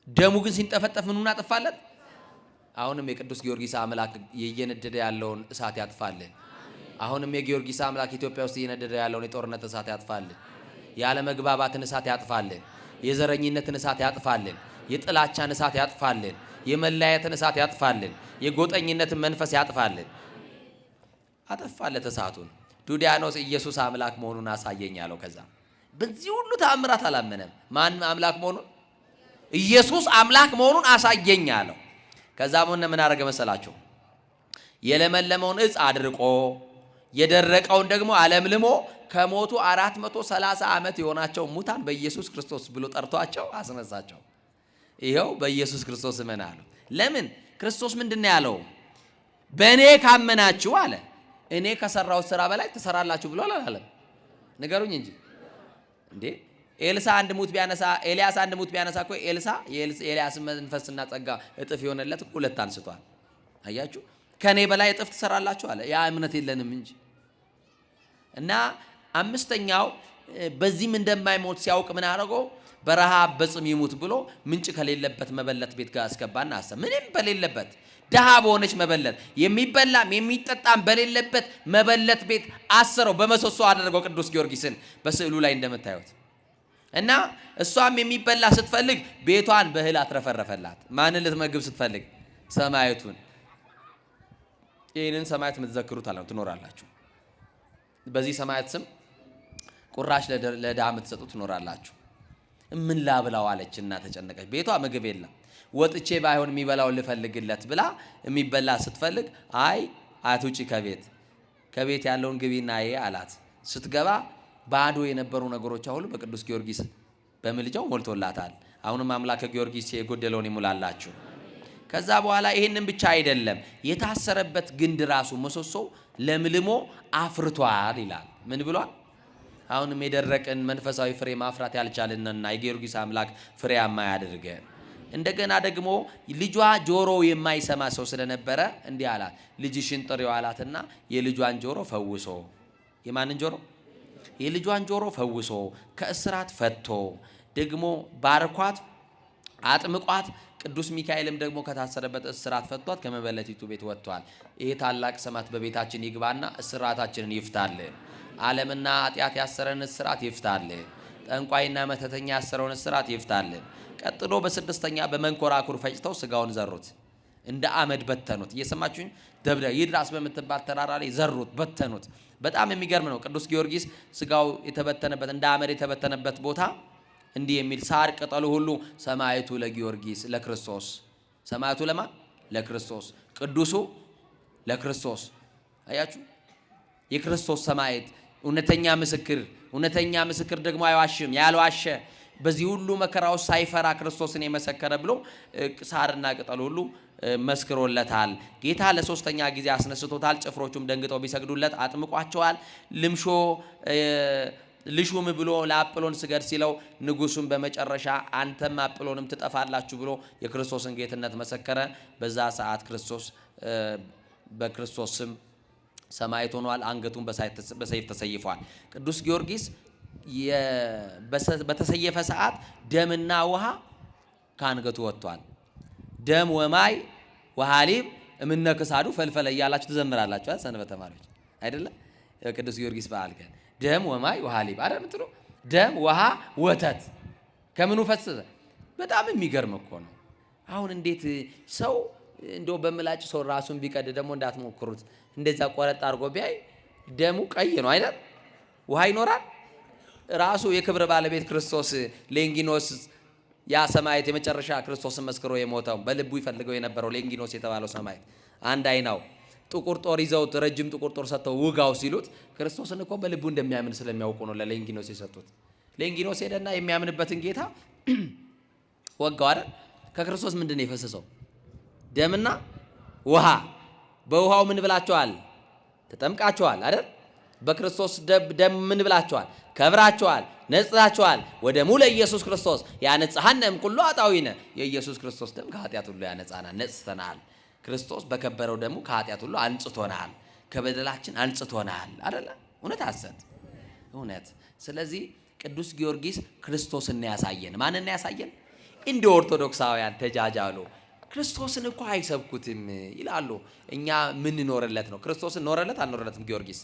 [SPEAKER 1] ደሙ ግን ሲንጠፈጠፍ ምኑን አጠፋለት? አሁንም የቅዱስ ጊዮርጊስ አምላክ እየነደደ ያለውን እሳት ያጥፋልን። አሁንም የጊዮርጊስ አምላክ ኢትዮጵያ ውስጥ እየነደደ ያለውን የጦርነት እሳት ያጥፋልን። ያለ መግባባትን እሳት ያጥፋልን። የዘረኝነትን እሳት ያጥፋልን። የጥላቻን እሳት ያጥፋልን። የመለያየትን እሳት ያጥፋልን። የጎጠኝነትን መንፈስ ያጥፋልን። አጠፋለት እሳቱን። ዱዲያኖስ ኢየሱስ አምላክ መሆኑን አሳየኝ አለው። ከዛ በዚህ ሁሉ ተአምራት አላመነም። ማን አምላክ መሆኑን? ኢየሱስ አምላክ መሆኑን አሳየኝ አለው። ከዛ ምን አደረገ መሰላችሁ? የለመለመውን እጽ አድርቆ የደረቀውን ደግሞ አለምልሞ ከሞቱ 430 ዓመት የሆናቸው ሙታን በኢየሱስ ክርስቶስ ብሎ ጠርቷቸው አስነሳቸው። ይኸው በኢየሱስ ክርስቶስ እመኑ አሉ። ለምን? ክርስቶስ ምንድነው ያለው? በእኔ ካመናችሁ አለ እኔ ከሰራው ስራ በላይ ትሰራላችሁ ብሎ አላለም? ንገሩኝ እንጂ እንዴ ኤልሳ አንድ ሙት ቢያነሳ ኤልያስ አንድ ሙት ቢያነሳ እኮ ኤልያስ መንፈስና ጸጋ እጥፍ የሆነለት ሁለት አንስቷል። አያችሁ ከኔ በላይ እጥፍ ትሰራላችሁ አለ። ያ እምነት የለንም እንጂ። እና አምስተኛው በዚህም እንደማይሞት ሲያውቅ ምን አደረገው? በረሃብ በጽም ይሙት ብሎ ምንጭ ከሌለበት መበለት ቤት ጋር አስገባና አሰ ምንም በሌለበት ደሃ በሆነች መበለት የሚበላም የሚጠጣም በሌለበት መበለት ቤት አሰረው። በመሰሶ አደረገው ቅዱስ ጊዮርጊስን በስዕሉ ላይ እንደምታዩት። እና እሷም የሚበላ ስትፈልግ ቤቷን በእህል አትረፈረፈላት። ማንን ልትመግብ ስትፈልግ? ሰማያቱን። ይህንን ሰማያት የምትዘክሩት አለ ትኖራላችሁ። በዚህ ሰማያት ስም ቁራሽ ለድሃ የምትሰጡ ትኖራላችሁ። ምን ላብላው አለችና ተጨነቀች። ቤቷ ምግብ የለም። ወጥቼ ባይሆን የሚበላው ልፈልግለት ብላ የሚበላ ስትፈልግ አይ አትውጪ ከቤት ያለውን ግቢና ይሄ አላት። ስትገባ ባዶ የነበሩ ነገሮች ሁሉ በቅዱስ ጊዮርጊስ በምልጃው ሞልቶላታል። አሁንም አምላከ ጊዮርጊስ የጎደለውን ይሙላላችሁ። ከዛ በኋላ ይሄንን ብቻ አይደለም፣ የታሰረበት ግንድ ራሱ ምሰሶ ለምልሞ አፍርቷል ይላል። ምን ብሏል? አሁንም የደረቅን መንፈሳዊ ፍሬ ማፍራት ያልቻልንና የጊዮርጊስ አምላክ ፍሬያማ ያድርገን። እንደገና ደግሞ ልጇ ጆሮ የማይሰማ ሰው ስለነበረ እንዲህ አላት፣ ልጅሽን ጥሪው አላትና የልጇን ጆሮ ፈውሶ። የማንን ጆሮ? የልጇን ጆሮ ፈውሶ ከእስራት ፈቶ ደግሞ ባርኳት አጥምቋት። ቅዱስ ሚካኤልም ደግሞ ከታሰረበት እስራት ፈቷት ከመበለቲቱ ቤት ወጥቷል። ይሄ ታላቅ ሰማዕት በቤታችን ይግባና እስራታችንን ይፍታልን። ዓለምና ኃጢአት ያሰረን እስራት ይፍታልን። ጠንቋይና መተተኛ ያሰረውን እስራት ይፍታልን። ቀጥሎ በስድስተኛ በመንኮራኩር ፈጭተው ስጋውን ዘሩት፣ እንደ አመድ በተኑት። እየሰማችሁኝ? ደብረ ይድራስ በምትባል ተራራ ላይ ዘሩት፣ በተኑት። በጣም የሚገርም ነው። ቅዱስ ጊዮርጊስ ስጋው የተበተነበት እንደ አመድ የተበተነበት ቦታ እንዲህ የሚል ሳር ቅጠሉ ሁሉ ሰማዕቱ ለጊዮርጊስ ለክርስቶስ። ሰማዕቱ ለማን? ለክርስቶስ። ቅዱሱ ለክርስቶስ። አያችሁ የክርስቶስ ሰማዕት እውነተኛ ምስክር ደግሞ አይዋሽም፣ ያልዋሸ በዚህ ሁሉ መከራው ሳይፈራ ክርስቶስን የመሰከረ ብሎ ሳርና ቅጠል ሁሉ መስክሮለታል። ጌታ ለሶስተኛ ጊዜ አስነስቶታል። ጭፍሮቹም ደንግጠው ቢሰግዱለት አጥምቋቸዋል። ልሹም ብሎ ለአጵሎን ስገድ ሲለው ንጉሱም በመጨረሻ አንተም አጵሎንም ትጠፋላችሁ ብሎ የክርስቶስን ጌትነት መሰከረ። በዛ ሰዓት ክርስቶስ በክርስቶስ ስም ሰማዕት ሆኗል። አንገቱን በሰይፍ ተሰይፏል። ቅዱስ ጊዮርጊስ በተሰየፈ ሰዓት ደምና ውሃ ከአንገቱ ወጥቷል። ደም ወማይ ወሃሊብ እምነ ክሳዱ ፈልፈለ እያላችሁ ትዘምራላችሁ ሰንበት ተማሪዎች አይደለ? ቅዱስ ጊዮርጊስ በዓል ቀን ደም ወማይ ወሃሊብ አይደል ምትሉ? ደም ውሃ ወተት ከምኑ ፈሰሰ? በጣም የሚገርም እኮ ነው። አሁን እንዴት ሰው እንደው በምላጭ ሰው ራሱን ቢቀድ ደግሞ እንዳትሞክሩት። እንደዛ ቆረጥ አድርጎ ቢያይ ደሙ ቀይ ነው አይደል? ውሃ ይኖራል። ራሱ የክብር ባለቤት ክርስቶስ ሌንጊኖስ ያ ሰማዕት የመጨረሻ ክርስቶስን መስክሮ የሞተው በልቡ ይፈልገው የነበረው ሌንጊኖስ የተባለው ሰማዕት አንድ አይናው ጥቁር ጦር ይዘውት ረጅም ጥቁር ጦር ሰጥተው ውጋው ሲሉት ክርስቶስን እኮ በልቡ እንደሚያምን ስለሚያውቁ ነው ለሌንጊኖስ የሰጡት። ሌንጊኖስ ሄደና የሚያምንበትን ጌታ ወጋው አይደል? ከክርስቶስ ምንድነው የፈሰሰው? ደምና ውሃ። በውሃው ምን ብላችኋል? ተጠምቃችኋል አይደል? በክርስቶስ ደም ምን ብላችኋል? ከብራችኋል፣ ነጽታችኋል። ወደ ሙለ ኢየሱስ ክርስቶስ ያነጻሃነም ኩሉ አጣዊነ። የኢየሱስ ክርስቶስ ደም ከኃጢአት ሁሉ ያነጻናል፣ ነጽተናል። ክርስቶስ በከበረው ደሙ ከኃጢአት ሁሉ አንጽቶናል፣ ከበደላችን አንጽቶናል አይደለ? እውነት ሐሰት እውነት። ስለዚህ ቅዱስ ጊዮርጊስ ክርስቶስን ያሳየን። ማንን ያሳየን? እንደ ኦርቶዶክሳውያን ተጃጃሉ። ክርስቶስን እኮ አይሰብኩትም ይላሉ። እኛ ምን ኖረለት ነው? ክርስቶስን ኖረለት አልኖረለትም? ጊዮርጊስ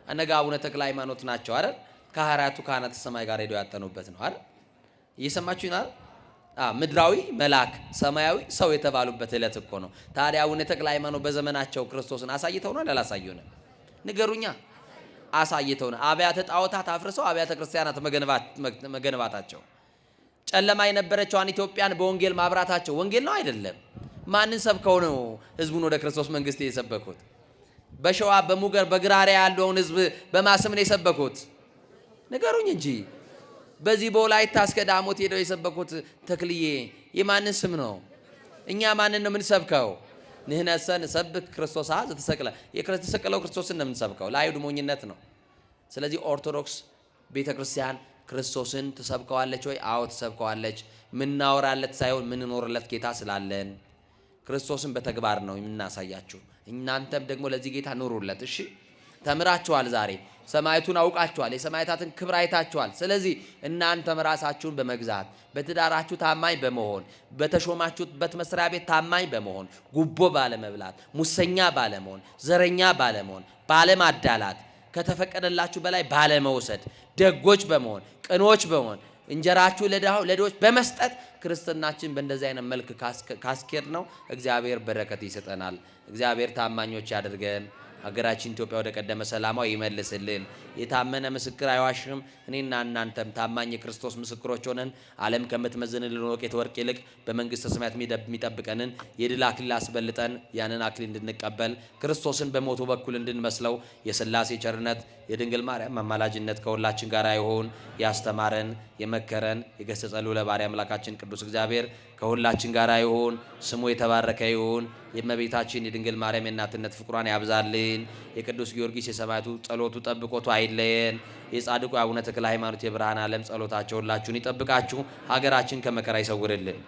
[SPEAKER 1] እነጋ አቡነ ተክለ ሃይማኖት ናቸው አይደል? ከ24ቱ ካህናተ ሰማይ ጋር ሄደው ያጠኑበት ነው አይደል? እየሰማችሁኝ አይደል? ምድራዊ መልአክ ሰማያዊ ሰው የተባሉበት ዕለት እኮ ነው። ታዲያ አቡነ ተክለ ሃይማኖት በዘመናቸው ክርስቶስን አሳይተው ነው አላሳዩንም? ንገሩኛ። አሳይተው ነው። አብያተ ጣዖታት አፍርሰው አብያተ ክርስቲያናት መገንባታቸው፣ ጨለማ የነበረችዋን ኢትዮጵያን በወንጌል ማብራታቸው ወንጌል ነው አይደለም? ማንን ሰብከው ነው ህዝቡን ወደ ክርስቶስ መንግስት የሰበኩት? በሸዋ በሙገር በግራሪያ ያለውን ህዝብ በማስም ነው የሰበኩት? ንገሩኝ እንጂ። በዚህ በወላይታ እስከ ዳሞት ሄደው የሰበኩት ተክልዬ የማንን ስም ነው? እኛ ማንን ነው የምንሰብከው? ንሕነሰ ንሰብክ ክርስቶስ ዘተሰቅለ። የተሰቀለው ክርስቶስን ነው የምንሰብከው። ለአይሁድ ሞኝነት ነው። ስለዚህ ኦርቶዶክስ ቤተክርስቲያን ክርስቶስን ትሰብከዋለች ወይ? አዎ ትሰብከዋለች። ምናወራለት ሳይሆን ምንኖርለት ጌታ ስላለን ክርስቶስን በተግባር ነው የምናሳያችሁ። እናንተም ደግሞ ለዚህ ጌታ ኑሩለት። እሺ ተምራችኋል። ዛሬ ሰማዕቱን አውቃችኋል። የሰማዕታትን ክብር አይታችኋል። ስለዚህ እናንተም ራሳችሁን በመግዛት በትዳራችሁ ታማኝ በመሆን በተሾማችሁበት መስሪያ ቤት ታማኝ በመሆን ጉቦ ባለመብላት፣ ሙሰኛ ባለመሆን፣ ዘረኛ ባለመሆን፣ ባለማዳላት፣ ከተፈቀደላችሁ በላይ ባለመውሰድ፣ ደጎች በመሆን ቅኖች በመሆን እንጀራችሁ ለድሆች በመስጠት ክርስትናችን በእንደዚህ አይነት መልክ ካስኬድ ነው እግዚአብሔር በረከት ይሰጠናል። እግዚአብሔር ታማኞች ያድርገን። ሀገራችን ኢትዮጵያ ወደ ቀደመ ሰላሟ ይመልስልን። የታመነ ምስክር አይዋሽም። እኔና እናንተም ታማኝ የክርስቶስ ምስክሮች ሆነን ዓለም ከምትመዝንልን ወርቅ ወርቅ ይልቅ በመንግስተ ሰማያት የሚጠብቀንን የድል አክሊል አስበልጠን ያንን አክሊል እንድንቀበል ክርስቶስን በሞቱ በኩል እንድንመስለው የሥላሴ ቸርነት የድንግል ማርያም አማላጅነት ከሁላችን ጋር ይሁን። ያስተማረን የመከረን የገሰጸን ልዑለ ባሕርይ አምላካችን ቅዱስ እግዚአብሔር ከሁላችን ጋር ይሁን። ስሙ የተባረከ ይሁን። የእመቤታችን የድንግል ማርያም የእናትነት ፍቅሯን ያብዛልን። የቅዱስ ጊዮርጊስ የሰማዕቱ ጸሎቱ ጠብቆቱ አይለየን። የጻድቁ አቡነ ተክለ ሃይማኖት የብርሃን ዓለም ጸሎታቸው ሁላችሁን ይጠብቃችሁ። ሀገራችን ከመከራ ይሰውርልን።